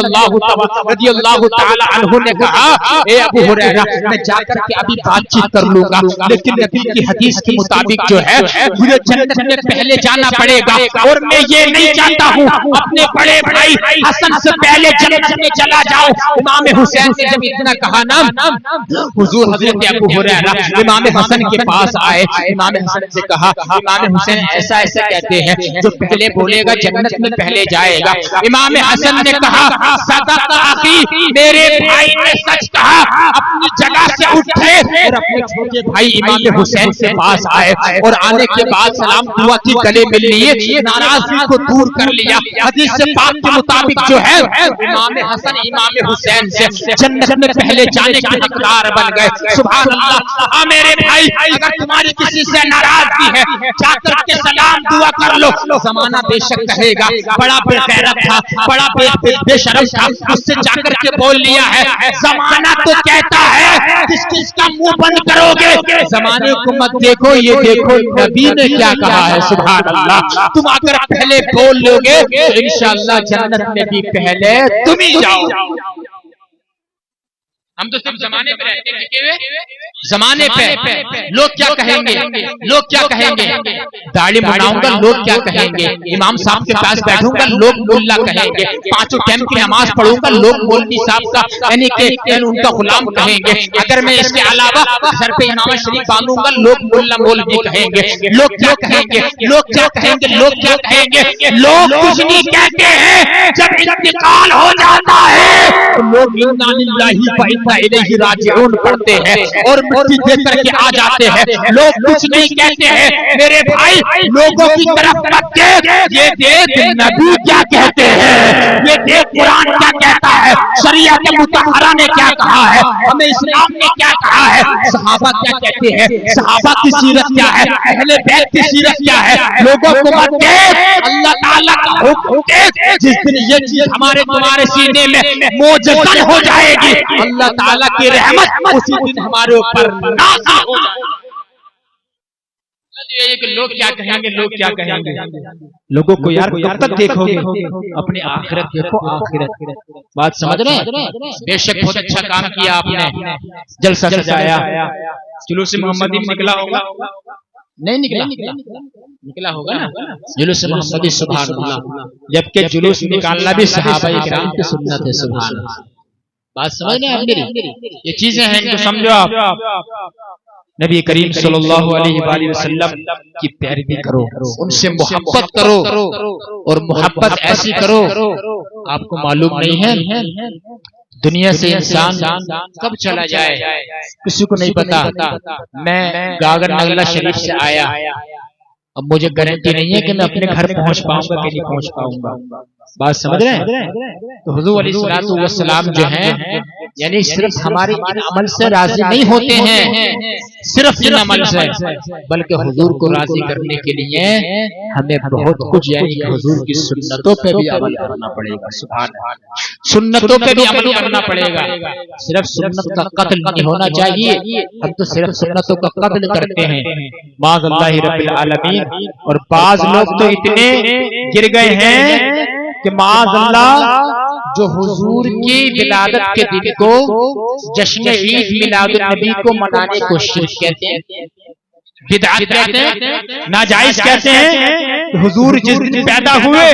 اللہ تعالی عنہ نے کہا اے ابو ہریرہ میں جا کر کے ابھی بات چیت کر لوں گا، لیکن نبی کی حدیث کے مطابق جو ہے مجھے جنت میں پہلے جانا پڑے گا، اور میں یہ نہیں چاہتا ہوں اپنے بڑے بھائی حسن سے پہلے جنت میں چلا جاؤں۔ امام حسین نے جب اتنا کہا نا، حضور حضرت ابو ہریرہ امام حسن کے پاس آئے، امام حسن سے کہا امام حسین ایسا ایسا کہتے ہیں جو پہلے بولے گا جنت میں پہلے جائے گا۔ امام حسن نے کہا صدق اخی، میرے بھائی نے سچ کہا۔ اپنی جگہ سے اٹھے اور اپنے چھوٹے بھائی امام حسین کے پاس آئے، اور آنے کے بعد سلام دعا کی گلے مل لیے، ناراضگی کو دور کر لیا۔ حدیث پاک کے مطابق جو ہے امام حسن امام حسین سے جنت میں پہلے جانے کے حقدار بن گئے۔ سبحان اللہ۔ ہاں میرے بھائی، اگر تمہاری کسی سے ناراضگی ہے جا کر کے سلام دعا کر لو۔ زمانہ بے شک کہے گا بڑا بے غیرت تھا، بڑا بے شرم تھا، اس سے جا کر کے بول لیا ہے۔ زمانہ تو کہتا ہے کس کس کا منہ بند کرو گے، زمانے کو مت دیکھو، یہ دیکھو نبی نے کیا کہا ہے۔ سبحان اللہ۔ تم اگر پہلے بول لو گے تو انشاءاللہ جنت میں بھی پہلے تم ہی جاؤ۔ ہم تو سب زمانے پہ رہتے ہیں، زمانے پہ لوگ کیا کہیں گے، لوگ کیا کہیں گے، داڑھی بناؤں گا لوگ کیا کہیں گے، امام صاحب کے پاس بیٹھوں گا لوگ ملا کہیں گے، پانچوں ٹائم کی نماز پڑھوں گا لوگ مولوی صاحب کا یعنی کہ ان کا غلام کہیں گے، اگر میں اس کے علاوہ سر پہ امام شریف باندھوں گا لوگ ملا مولوی کہیں گے۔ لوگ کیا کہیں گے، لوگ کیا کہیں گے، لوگ کیا کہیں گے، لوگ کچھ نہیں کہتے ہیں۔ جب انتقال ہو جاتا ہے تو لوگ انا للہ و انا الیہ راجعون پڑھتے ہیں اور مٹی دے کر کے آ جاتے ہیں۔ لوگ کچھ نہیں کہتے ہیں۔ میرے بھائی لوگوں کی طرف مت دیکھ، یہ دیکھ نبی کیا کہتے ہیں، یہ دیکھ قرآن کیا کہتا ہے، شریعت مطہرہ نے کیا کہا ہے، ہمیں اسلام نے کیا کہا ہے، صحابہ کیا کہتے ہیں، صحابہ کی سیرت کیا ہے، اہل بیت کی سیرت کیا ہے۔ لوگوں کو مت دیکھ، اللہ تعالیٰ کا حکم دیکھ۔ جس دن یہ چیز ہمارے تمہارے سینے میں موجزن ہو جائے گی، اللہ تعالیٰ کی رحمت اسی دن ہمارے اوپر نازل ہو جائے گی۔ لوگ کیا کہیں گے، لوگ کیا کہیں گے، لوگوں کو یار کب تک دیکھو گے، اپنی آخرت دیکھو، آخرت۔ بات سمجھ رہے ہیں؟ بے شک بہت اچھا کام کیا آپ نے، جلسہ سجایا، جلوس محمدی نکلا ہوگا، نہیں نکلا ہوگا نا جلوس محمدی، سبحان اللہ۔ جبکہ جلوس نکالنا بھی صحابہ کرام کی سنت ہے، سبحان اللہ۔ بات سمجھ رہے ہیں میری؟ یہ چیزیں ہیں ان کو سمجھو آپ۔ نبی کریم صلی اللہ علیہ وآلہ وسلم کی پیروی کرو، ان سے محبت کرو، اور محبت ایسی کرو، آپ کو معلوم نہیں ہے دنیا سے انسان کب چلا جائے کسی کو نہیں پتا۔ میں گاگر نگلا شریف سے آیا، اب مجھے گارنٹی نہیں ہے کہ میں اپنے گھر پہنچ پاؤں گا کہ نہیں پہنچ پاؤں گا۔ بات سمجھ رہے ہیں؟ تو حضور علیہ السلام جو ہیں یعنی صرف ہمارے ان عمل سے راضی نہیں ہوتے ہیں، صرف ان عمل سے، بلکہ حضور کو راضی کرنے کے لیے ہمیں بہت کچھ یعنی کہ حضور کی سنتوں پہ بھی عمل کرنا پڑے گا۔ سبحان اللہ، سنتوں پہ بھی عمل کرنا پڑے گا۔ صرف سنت کا قتل نہیں ہونا چاہیے، ہم تو صرف سنتوں کا قتل کرتے ہیں معاذ اللہ رب العالمین۔ اور بعض لوگ تو اتنے گر گئے ہیں کہ معاذ اللہ جو حضور کی ولادت کے دن کو جشن عید میلاد النبی کو منانے کو شرک کہتے ہیں، بدعت کہتے ہیں، ناجائز کہتے ہیں۔ حضور جس دن پیدا ہوئے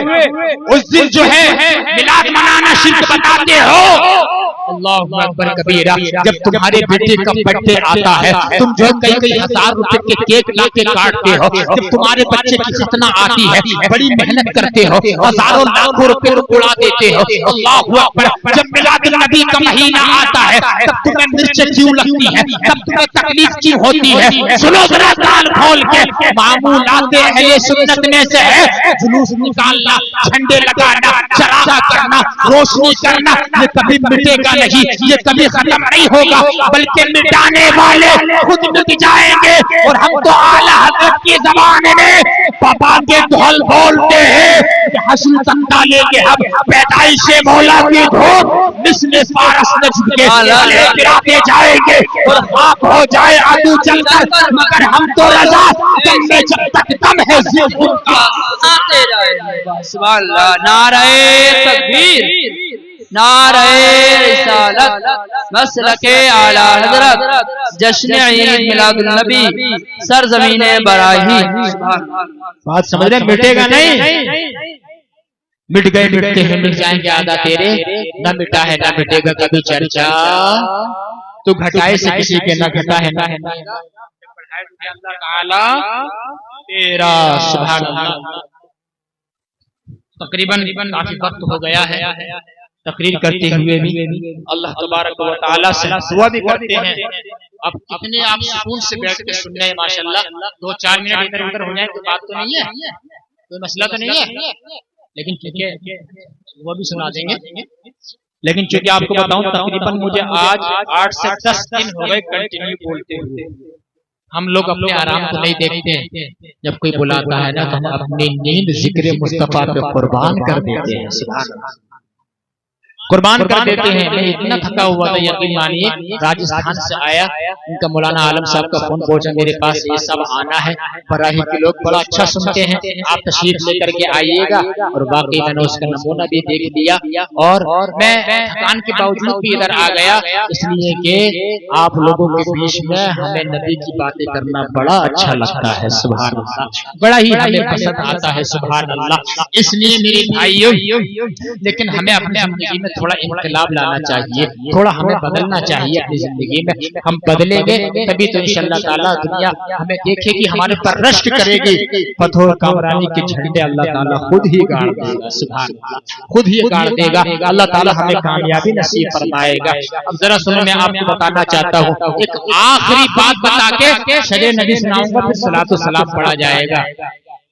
اس دن جو ہے میلاد منانا شرک بتاتے ہو۔ اللہ اکبر کبیرہ۔ جب تمہارے بیٹے کا برتھ ڈے آتا ہے تم جو کئی ہزار روپے کے کیک لا کے کاٹتے ہو، جب تمہارے بچے کی ختنہ آتی ہے بڑی محنت کرتے ہو، ہزاروں لاکھوں روپے اڑا دیتے ہو۔ اللہ اکبر۔ جب میلاد النبی کا مہینہ آتا ہے تب تمہیں مرچیں کیوں لگتی ہے، تب تمہیں تکلیف کیوں ہوتی ہے؟ سنو ذرا کان کھول کے، معمولات اہل سنت میں سے ہے جلوس نکالنا، جھنڈے لگانا، چراغاں کرنا، روشنی کرنا، یہ کبھی مٹے گا نہیں، یہ کبھی ختم نہیں ہوگا، بلکہ مٹانے والے خود مٹ جائیں گے۔ اور ہم تو اعلیٰ حضرت کی زبان میں پاپا کے دھول بولتے ہیں کہ حشر تک ڈالیں گے ہم پیدائش مولا کی دھوپ، مثل فارس نجم کے سالے گراتے جائیں گے اور خاک ہو جائے عدو چل کر، مگر ہم تو رضا دم میں جب تک دم ہے زندگی کا آتے جائیں گے۔ سبحان اللہ، نعرہ تکبیر، نعرہ رسالت، مسلک اعلیٰ حضرت، جشن عید میلاد النبی، سرزمین براہی۔ بات سمجھ رہے؟ مٹے گا نہیں، مٹ گئے مٹتے ہیں مٹ جائیں گے آدھا تیرے، نہ مٹا ہے نہ مٹے گا کبھی چرچا، تو گھٹائے سے کسی کے نہ گھٹا ہے نہ اللہ تعالی تیرا۔ سبحان اللہ۔ تقریباً کافی وقت ہو گیا ہے، تقریر کرتے ہوئے بھی اللہ تبارک و تعالی سے دعا بھی کرتے ہیں۔ اب کتنے آپ سکون سے بیٹھ کے سن رہے ہیں ماشاءاللہ، 2-4 منٹ ادھر ادھر ہو جائیں تو بات تو نہیں ہے، کوئی مسئلہ تو نہیں ہے، لیکن چونکہ وہ بھی سنا دیں گے، لیکن چونکہ آپ کو بتاؤں تقریباً مجھے آج 8 سے 10 دن ہو گئے کنٹینیو بولتے ہوئے۔ ہم لوگ اپنے آرام کو نہیں دیکھتے ہیں، جب کوئی بلاتا ہے نا تو ہم اپنی نیند ذکر مصطفیٰ پہ قربان کر دیتے ہیں، سبحان اللہ، قربان کر دیتے ہیں۔ میں اتنا تھکا ہوا تھا، یقین مانیے راجستھان سے آیا، ان کا مولانا عالم صاحب کا فون پہنچا میرے پاس، یہ سب آنا ہے، براہی کے لوگ بڑا اچھا سنتے ہیں، آپ تشریف لے کر کے آئیے گا، اور باقی میں نے اس کا نمونہ بھی دیکھ دیا، اور میں تھکان کے باوجود بھی ادھر آ گیا، اس لیے کہ آپ لوگوں کے بیچ میں ہمیں نبی کی باتیں کرنا بڑا اچھا لگتا ہے، سبحان اللہ، بڑا ہی ہمیں پسند آتا ہے، سبحان اللہ۔ اس لیے میرے بھائیوں، لیکن ہمیں اپنی زندگی میں تھوڑا انقلاب لانا چاہیے، تھوڑا ہمیں بدلنا چاہیے اپنی زندگی میں، ہم بدلیں گے تبھی تو انشاءاللہ تعالیٰ دنیا ہمیں دیکھے گی، ہمارے پر رشک کرے گی، فتح و کامرانی کے جھنڈے اللہ تعالیٰ خود ہی گاڑ دے گا، سبحان اللہ، خود ہی گاڑ دے گا، اللہ تعالیٰ ہمیں کامیابی نصیب فرمائے گا۔ اب ذرا سنو، میں آپ کو بتانا چاہتا ہوں، ایک آخری بات بتا کے شجر نبی سناؤں گا، پھر صلاۃ و سلام پڑھا جائے گا۔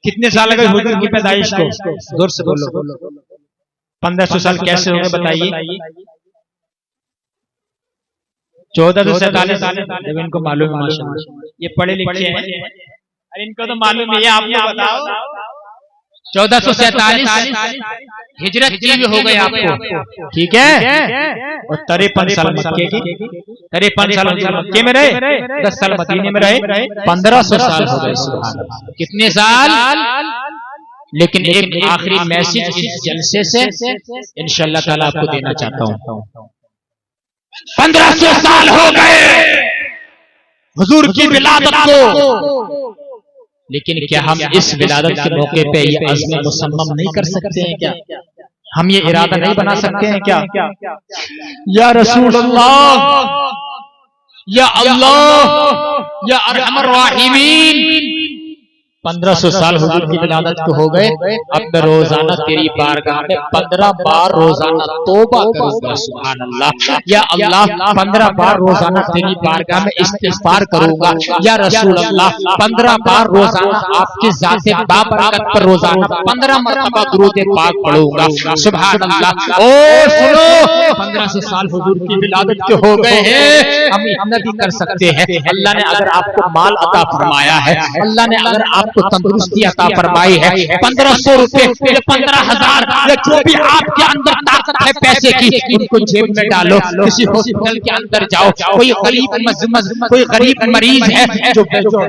کتنے سال لگے حضور کی پیدائش کو؟ زور سے بولو۔ 1500 سال کیسے ہو گئے بتائیے؟ 1447 جب ان کو معلوم ہے، یہ پڑھے لکھے ہیں، ان کو تو معلوم ہے، آپ کو بتاؤ 1447 ہجرت کی بھی ہو گئی آپ کو، ٹھیک ہے، اور 53 سال مکے کی، 53 سال مکے میں رہے، 10 سال مدینے میں رہے، 1500 سال ہو گئے، سبحان اللہ، کتنے سال؟ لیکن ایک آخری میسج اس جلسے سے انشاءاللہ تعالیٰ آپ کو دینا چاہتا ہوں۔ 1500 سال ہو گئے حضور کی ولادت کو، لیکن کیا ہم اس ولادت کے موقع پہ یہ عزم مصمم نہیں کر سکتے ہیں کیا؟ ہم یہ ارادہ نہیں بنا سکتے ہیں کیا؟ یا رسول اللہ، یا اللہ، یا ارحم الراحمین، 1500 سال حضور کی ولادت کو ہو گئے، اب میں روزانہ تیری بارگاہ میں 15 بار روزانہ توبہ کروں گا، سبحان اللہ، یا اللہ 15 بار روزانہ تیری بارگاہ میں استغفار کروں گا، یا رسول اللہ 15 بار روزانہ آپ کی ذات بابرکت پر روزانہ 15 مرتبہ درود پاک پڑھوں گا، سبحان اللہ۔ او سنو، 1500 سال حضور کی ولادت کے ہو گئے ہیں، ہم اتنا بھی کر سکتے ہیں، اللہ نے اگر آپ کو مال عطا فرمایا ہے، اللہ نے اگر آپ کو تندرستی عطا فرمائی ہے، 1500 روپے یا 15000 یا جو بھی آپ کے اندر طاقت ہے پیسے کی، ان کو جیب میں ڈالو، کسی ہاسپٹل کے اندر جاؤ، کوئی غریب مریض ہے جو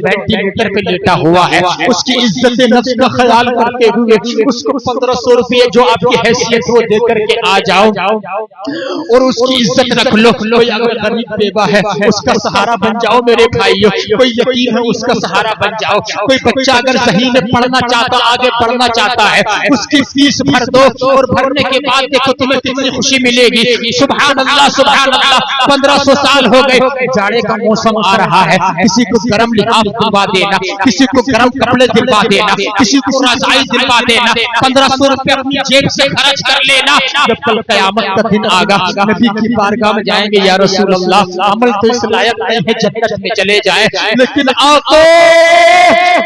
وینٹیلیٹر پہ لیٹا ہوا ہے، اس کی عزت نفس کا خیال کرتے ہوئے اس کو 1500 روپے جو آپ کی حیثیت وہ دے کر کے آ جاؤ اور اس کی عزت رکھ لو۔ کوئی اگر غریب بیوہ ہے اس کا سہارا بن جاؤ میرے بھائیوں، کوئی یتیم ہے اس کا سہارا بن جاؤ، کوئی بچہ اگر صحیح میں پڑھنا چاہتا، آگے پڑھنا چاہتا ہے، اس کی فیس بھر دو، اور بھرنے کے بعد دیکھو تمہیں کتنی خوشی ملے گی، سبحان اللہ، سبحان اللہ۔ 1500 سال ہو گئے، جاڑے کا موسم آ رہا ہے، کسی کو گرم لحاف دلوا دینا، کسی کو گرم کپڑے دلوا دینا، کسی کو رضائی دلوا دینا، 1500 روپے اپنی جیب سے خرچ کر لینا، جب کل قیامت کا دن آگا نبی کی بارگاہ میں جائیں گے، یا رسول اللہ عمل تو اس لائق نہیں ہے جنت میں چلے جائیں، لیکن آقا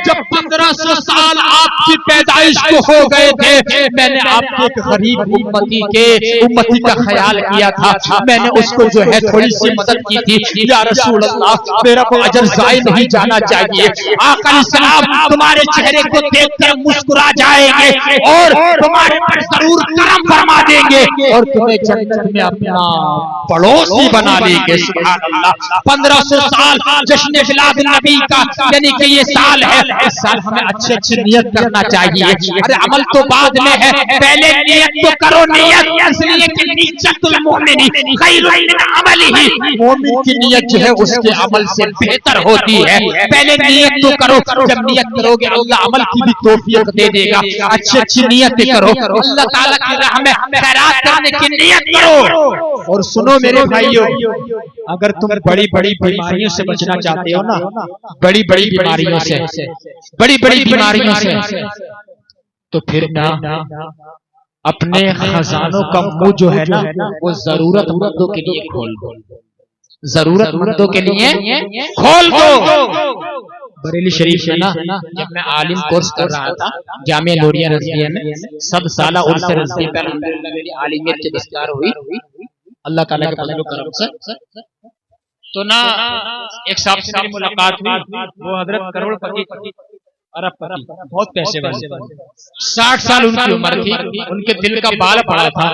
جب 1500 سال آپ کی پیدائش کو ہو گئے تھے، میں نے آپ کے ایک غریب امتی کا خیال کیا تھا، میں نے اس کو جو ہے تھوڑی سی مدد کی تھی، یا رسول اللہ میرا کو اجر ضائع نہیں جانا چاہیے۔ آقا السلام تمہارے چہرے کو دیکھ کر مسکرا جائیں گے اور تمہارے پر ضرور کرم فرما دیں گے اور تمہیں جنت میں اپنا پڑوسی بنا لیں گے۔ سبحان اللہ۔ 1500 سال جشن میلاد النبی کا یعنی کہ یہ سال ہے، اس سال ہمیں اچھی نیت کرنا چاہیے۔ ارے عمل تو بعد میں ہے، پہلے نیت تو کرو۔ نیت اس لیے کہ نیت المؤمن خیر من عملہ، مومن کی نیت جو ہے اس کے عمل سے بہتر ہوتی ہے۔ پہلے نیت تو کرو، جب نیت کرو گے اللہ عمل کی بھی توفیق دے دے گا۔ اچھی نیت کرو، اللہ تعالیٰ کی راہ میں خیرات کرنے کی نیت کرو۔ اور سنو میرے بھائیو، اگر تم بڑی بڑی بیماریوں سے بچنا چاہتے ہو نا، بڑی بڑی بیماریوں سے تو پھر نا اپنے خزانوں کا منہ جو ہے نا وہ ضرورت مندوں کے لیے کھول دو، ضرورت مندوں کے لیے کھول دو۔ بریلی شریف میں نا جب میں عالم کورس کر رہا تھا جامعہ نوریہ رضویہ میں، سب سالہ عرس رضوی پر الحمدللہ میری عالمیت کی دستار ہوئی اللہ تعالیٰ کے فضل و کرم سے۔ تو نا ایک صاحب سے میری ملاقات ہوئی، وہ حضرت کروڑ پتی ارب پتی، بہت پیسے والے، 60 سال ان کی عمر تھی، ان کے دل کا بال پڑا تھا۔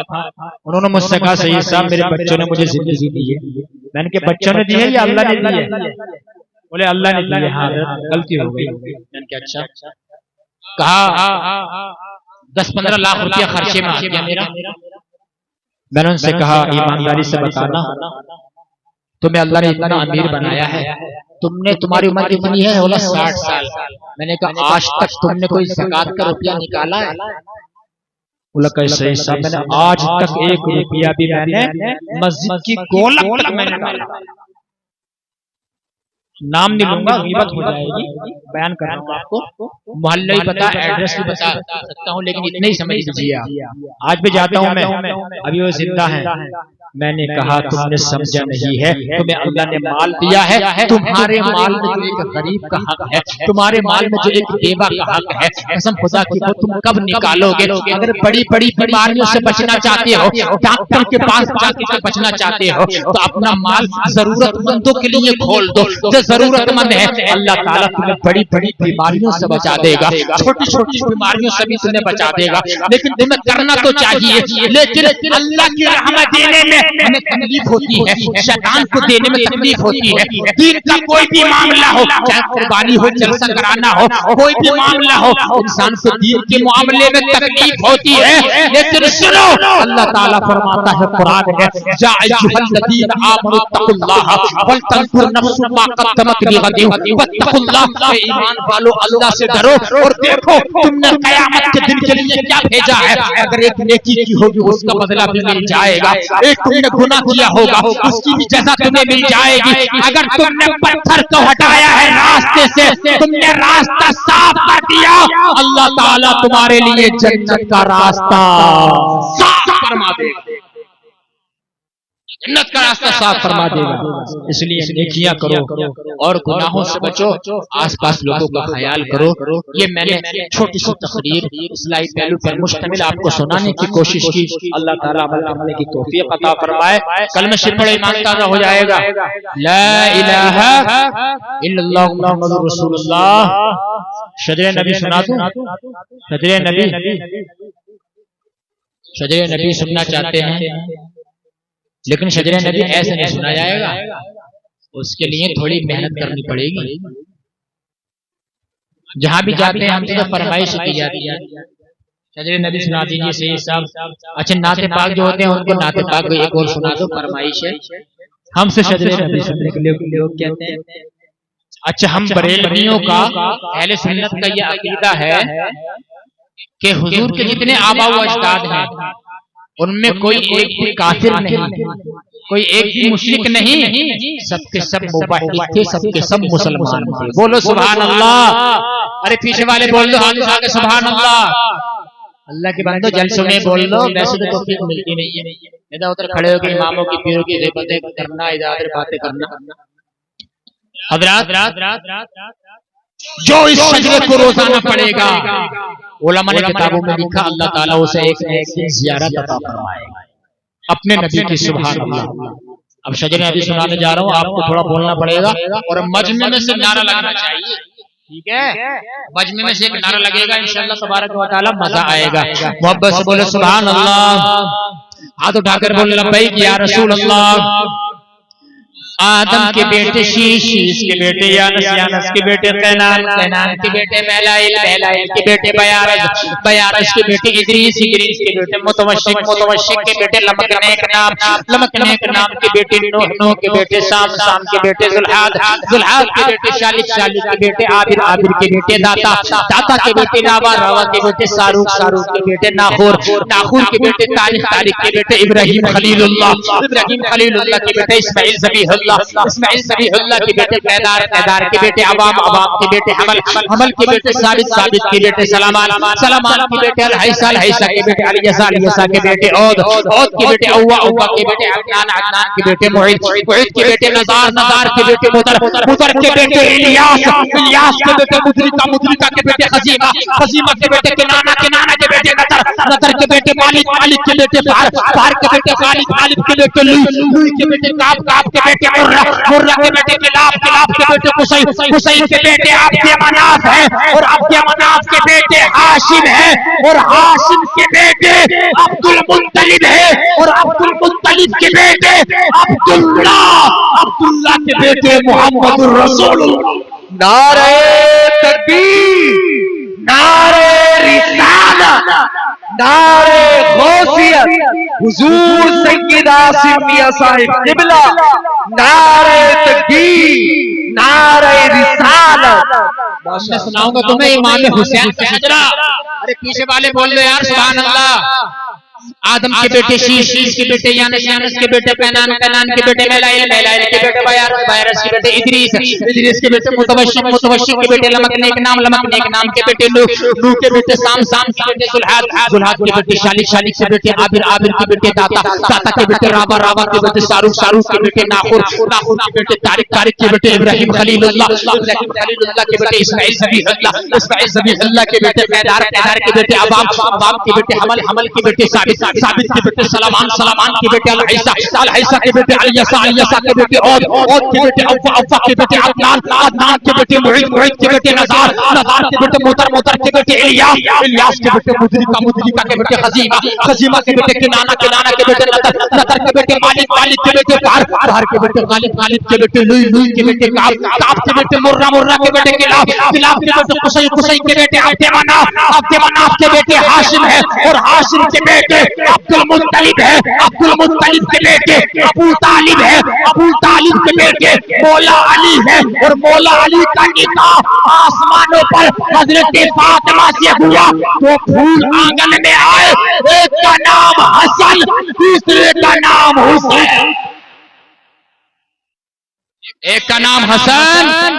انہوں نے مجھ سے کہا سید صاحب میرے بچوں نے مجھے زندگی دی ہے۔ میں نے کہا بچوں نے دی ہے یا اللہ نے دی ہے؟ بولے اللہ نے دی ہے۔ ہاں غلطی ہو گئی۔ میں نے کہا اچھا، کہا 10-15 لاکھ روپیہ خرچے میں آ گیا میرا۔ میں نے ان سے کہا ایمانداری سے بتانا تمہیں اللہ نے اتنا امیر بنایا ہے، تمہاری عمر کتنی ہے؟ بولا 60 سال۔ میں نے کہا آج تک تم نے کوئی زکات کا روپیہ نکالا ہے؟ بولا کہ صحیح صاحب میں نے آج تک 1 روپیہ بھی میں نے مسجد کی گولک تک میں نے ڈالا۔ نام نہیں لوں گا، غیبت ہو جائے گی، بیان کر رہا ہوں آپ کو، محلہ ہی پتا، ایڈریس بھی بتا سکتا ہوں، لیکن اتنے ہی سمجھ لیجیے آپ۔ آج بھی جاتا ہوں میں، ابھی وہ زندہ ہیں۔ میں نے کہا تم نے سمجھا نہیں ہے، تمہیں اللہ نے مال دیا ہے، تمہارے مال میں جو ایک غریب کا حق ہے، تمہارے مال میں جو ایک بیوہ کا حق ہے، قسم خدا کی وہ تم کب نکالو گے؟ اگر بڑی بڑی بیماریوں سے بچنا چاہتے ہو، ڈاکٹر کے پاس جا کے بچنا چاہتے ہو، تو اپنا مال ضرورت مندوں کے لیے کھول دو۔ جو ضرورت مند ہے اللہ تعالیٰ تمہیں بڑی بڑی بیماریوں سے بچا دے گا، چھوٹی چھوٹی بیماریوں سے بھی تمہیں بچا دے گا، لیکن تمہیں کرنا تو چاہیے۔ لیکن اللہ کی رحمت دینے میں ہمیں تکلیف ہوتی ہے، شیطان کو دینے میں تکلیف ہوتی ہے۔ دین کا کوئی بھی معاملہ ہو، چاہے قربانی ہو، جلسہ کرانا ہو، کوئی بھی معاملہ ہو، انسان کو دین کے معاملے میں تکلیف ہوتی ہے۔ لیکن سنو اللہ تعالیٰ فرماتا ہے قرآن میں، یا ایھا الذین آمنوا اتقوا اللہ ولتنظر نفس ما قدمت لغد واتقوا اللہ۔ ایمان والو اللہ سے ڈرو اور دیکھو تم نے قیامت کے دن کے لیے کیا بھیجا ہے۔ اگر ایک نیکی کی ہوگی اس کا بدلہ بھی مل جائے گا، ایک تم نے گناہ کیا ہوگا اس کی بھی جزا تمہیں مل جائے گی۔ اگر تم نے پتھر کو ہٹایا ہے راستے سے، تم نے راستہ صاف کر دیا، اللہ تعالیٰ تمہارے لیے جنت کا راستہ صاف فرما دے گا، جنت کا راستہ صاف فرما دے گا۔ اس لیے نیکیاں کرو اور گناہوں سے بچو، آس پاس لوگوں کا خیال کرو۔ یہ میں نے چھوٹی سی تقریر اصلاحی پہلو پر مشتمل آپ کو سنانے کی کوشش کی۔ اللہ تعالیٰ عمل کرنے کی توفیق عطا فرمائے۔ کلمہ شریف پڑھو ایمان تازہ ہو جائے گا۔ لا الہ الا اللہ محمد رسول اللہ۔ شجر نبی سنا دوں؟ شجر نبی سننا چاہتے ہیں لیکن شجر نبی ایسے نہیں سنا جائے گا، اس کے لیے تھوڑی محنت کرنی پڑے گی۔ جہاں بھی جاتے ہیں ہم سے فرمائش کی جاتی ہے شجر نبی سنا دیجیے سید صاحب۔ اچھا نعت پاک جو ہوتے ہیں ان کو نعت پاک ایک اور سنا دو، فرمائش ہے ہم سے شجر نبی سننے کے لیے لوگ کہتے ہیں۔ اچھا ہم بریلویوں کا اہل سنت کا یہ عقیدہ ہے کہ حضور کے جتنے آبا و اجداد ہیں ان میں کوئی ایک بھی کافر نہیں، کوئی ایک بھی مشرک نہیں، سب کے سب موحد تھے، سب کے سب مسلمان تھے۔ بولو سبحان اللہ۔ ارے پیچھے والے بول دو ہاتھ اٹھا کے سبحان اللہ۔ اللہ کے بندو جلسوں میں بول دو، ویسے تو توفیق ملتی نہیں ہے، ادھر ادھر کھڑے ہو کے اماموں کی پیروں کی غیبتیں کرنا، ادھر ادھر باتیں کرنا۔ حضرات جو اس سجدے کو روزانہ پڑھے گا، علماء نے کتابوں میں لکھا اللہ تعالیٰ اسے ایک زیارت عطا فرمائے گا اپنے نبی کی۔ سبحان اللہ۔ اب شجرے ابھی سنانے جا رہا ہوں، آپ کو تھوڑا بولنا پڑے گا اور مجمع میں سے نعرہ لگنا چاہیے، ٹھیک ہے؟ مجمع میں سے ایک نعرہ لگے گا، انشاءاللہ تبارک و تعالی مزہ آئے گا۔ محبت سے بولے سبحان اللہ، ہاتھ اٹھا کر بولے لبیک یا رسول اللہ۔ آدم کے بیٹے شیش، شیش کے بیٹے یانس، یانس کے بیٹے قینان، قینان کے بیٹے میلائل، میلائل کے بیٹے بیارج، بیارج کے بیٹے ادریس، ادریس کے بیٹے متوشق، متوشق کے بیٹے لمکنیک نام، لمکنیک نام کے بیٹے نوح، نوح کے بیٹے سام، سام کے بیٹے ذوالحاد، ذوالحاد کے بیٹے شالد، شالد کے بیٹے عابر، عابر کے بیٹے داتا، داتا کے بیٹے راوا، راوا کے بیٹے ساروق، ساروق کے بیٹے ناخور، ناخور کے بیٹے تاریخ، تاریخ کے بیٹے ابراہیم خلیل اللہ، ابراہیم خلیل اللہ کے بیٹے اسماعیل ذبیح اللہ، اسماعیل ذبیح اللہ کے بیٹے قیدار، قیدار کے بیٹے عوام، عوام کے بیٹے حمل، حمل کے بیٹے ثابت، ثابت کے بیٹے سلامان، سلامان کے بیٹے الحیسہ، الحیسہ کے بیٹے الیسا، الیسا کے بیٹے عود، عود کے بیٹے اوہ، اوہ کے بیٹے عدنان، عدنان کے بیٹے معید، معید کے بیٹے نزار، نزار کے بیٹے مدر، مدر کے بیٹے الیاس، الیاس کے بیٹے مدرکہ، مدرکہ کے بیٹے خزیمہ، خزیمہ کے بیٹے کنانہ، کنانہ کے بیٹے نظر، نظر کے بیٹے مالک، مالک کے بیٹے بار، بار کے بیٹے غالب، غالب کے بیٹے لوئی، لوئی کے بیٹے کعب، کعب کے بیٹے مرہ، مرہ کے بیٹے کلاب، کلاب کے بیٹے قصی، قصی کے بیٹے عبد مناف ہے، اور عبد مناف کے بیٹے ہاشم ہے، اور ہاشم کے بیٹے عبد المطلب ہے، اور عبد المطلب کے بیٹے عبداللہ، عبداللہ کے بیٹے محمد الرسول اللہ۔ نعرہ تکبیر، نعرہ رسالت، نعرہ غوثیت، حضور سید عاصم میاں صاحب قبلہ، نعرہ تکبیر، نعرہ رسالت۔ میں سناؤں گا تمہیں امام حسین کا شجرہ۔ ارے پیچھے والے بول لو یار سبحان اللہ۔ آدم کے بیٹے شیش، شیش کے بیٹے یانس، یانس کے بیٹے قینان، قینان کے بیٹے میلائل، میلائل کے بیٹے بیارج، بیارج کے بیٹے ادریس، ادریس کے بیٹے متوشق، متوشق کے بیٹے لمکنیک نام، لمکنیک نام کے بیٹے نوح، نوح کے بیٹے سام، سام کے بیٹے ذوالحاد، ذوالحاد کے بیٹے شالد، شالد کے بیٹے عابر، عابر کے بیٹے داتا، داتا کے بیٹے راوا، راوا کے بیٹے ساروق، ساروق کے بیٹے ناخور، ناخور کے بیٹے تاریخ، تاریخ کے بیٹے ابراہیم خلیل اللہ، ابراہیم خلیل اللہ کے بیٹے اسماعیل ذبیح اللہ، اسماعیل ذبیح اللہ کے بیٹے قیدار، قیدار کے بیٹے عوام، عوام کے بیٹے حمل، حمل کے بیٹے ثابت، ثابت کے بیٹے سلامان، سلامان کے بیٹے الحیسہ، الحیسہ کے بیٹے الیسا، الیسا کے بیٹے عود، عود کے بیٹے اوہ، اوہ کے بیٹے عدنان، عدنان کے بیٹے معید، معید کے بیٹے نزار، نزار کے بیٹے مدر، مدر کے بیٹے الیاس، الیاس کے بیٹے مدرکہ، مدرکہ کے بیٹے خزیمہ، خزیمہ کے بیٹے کنانہ، کنانہ کے بیٹے نظر، نظر کے بیٹے مالک، مالک کے بیٹے بار، بار کے بیٹے غالب، غالب کے بیٹے لوئی، لوئی کے بیٹے کعب، کعب کے بیٹے مرہ، مرہ کے بیٹے کلاب، کلاب کے بیٹے قصی، قصی کے بیٹے عبد مناف، عبد مناف کے بیٹے ہاشم ہے، اور ہاشم کے بیٹے عبد المطلب ہے، عبد المطلب کے بیٹے ابو طالب ہے، ابو طالب کے بیٹے مولا علی ہے، اور مولا علی کا نکاح آسمانوں پر حضرت فاطمہ سے ہوا تو پھول آنگن میں آئے، ایک کا نام حسن، دوسرے کا نام حسین، ایک کا نام حسن،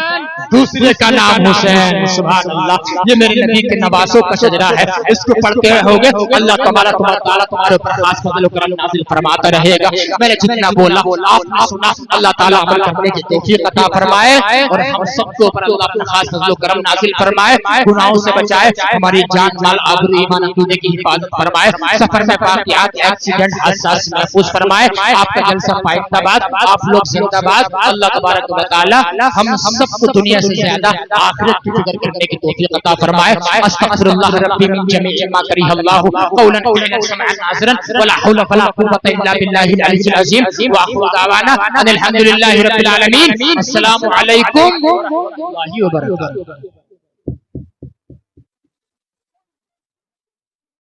دوسرے کا نام حسین۔ سبحان اللہ۔ یہ میرے نبی کے نوازوں کا شجرہ ہے، اس کو پڑھتے ہوگے اللہ تبارک و تعالیٰ تمہارے اوپر خاص فضل و کرم نازل فرماتا رہے گا۔ میں نے جتنا بولا آپ نے سنا، اللہ تعالیٰ عمل کرنے کی توفیق عطا فرمائے، اور ہم سب کو اوپر اللہ اپنا خاص فضل و کرم نازل فرمائے، گناہوں سے بچائے، ہماری جان مال آبرو ایمان عقیدے کی حفاظت فرمائے، سفر میں واقعات ایکسیڈنٹ حادثات سے محفوظ فرمائے۔ آپ کا جلسہ فائدہ باد، آپ لوگ زندہ باد۔ اللہ تبارک و تعالیٰ ہم سب کو دنیا سے زیادہ آخرت کی فکر کرنے کی توفیق عطا فرمائے۔ استغفر اللہ ربی من جمیع ما کرہ اللہ قولا فعلا سمعا ناظرا ولا حول ولا قوة الا باللہ العلی العظیم، وآخر دعوانا ان الحمد للہ رب العالمین۔ السلام علیکم ورحمۃ اللہ وبرکاتہ۔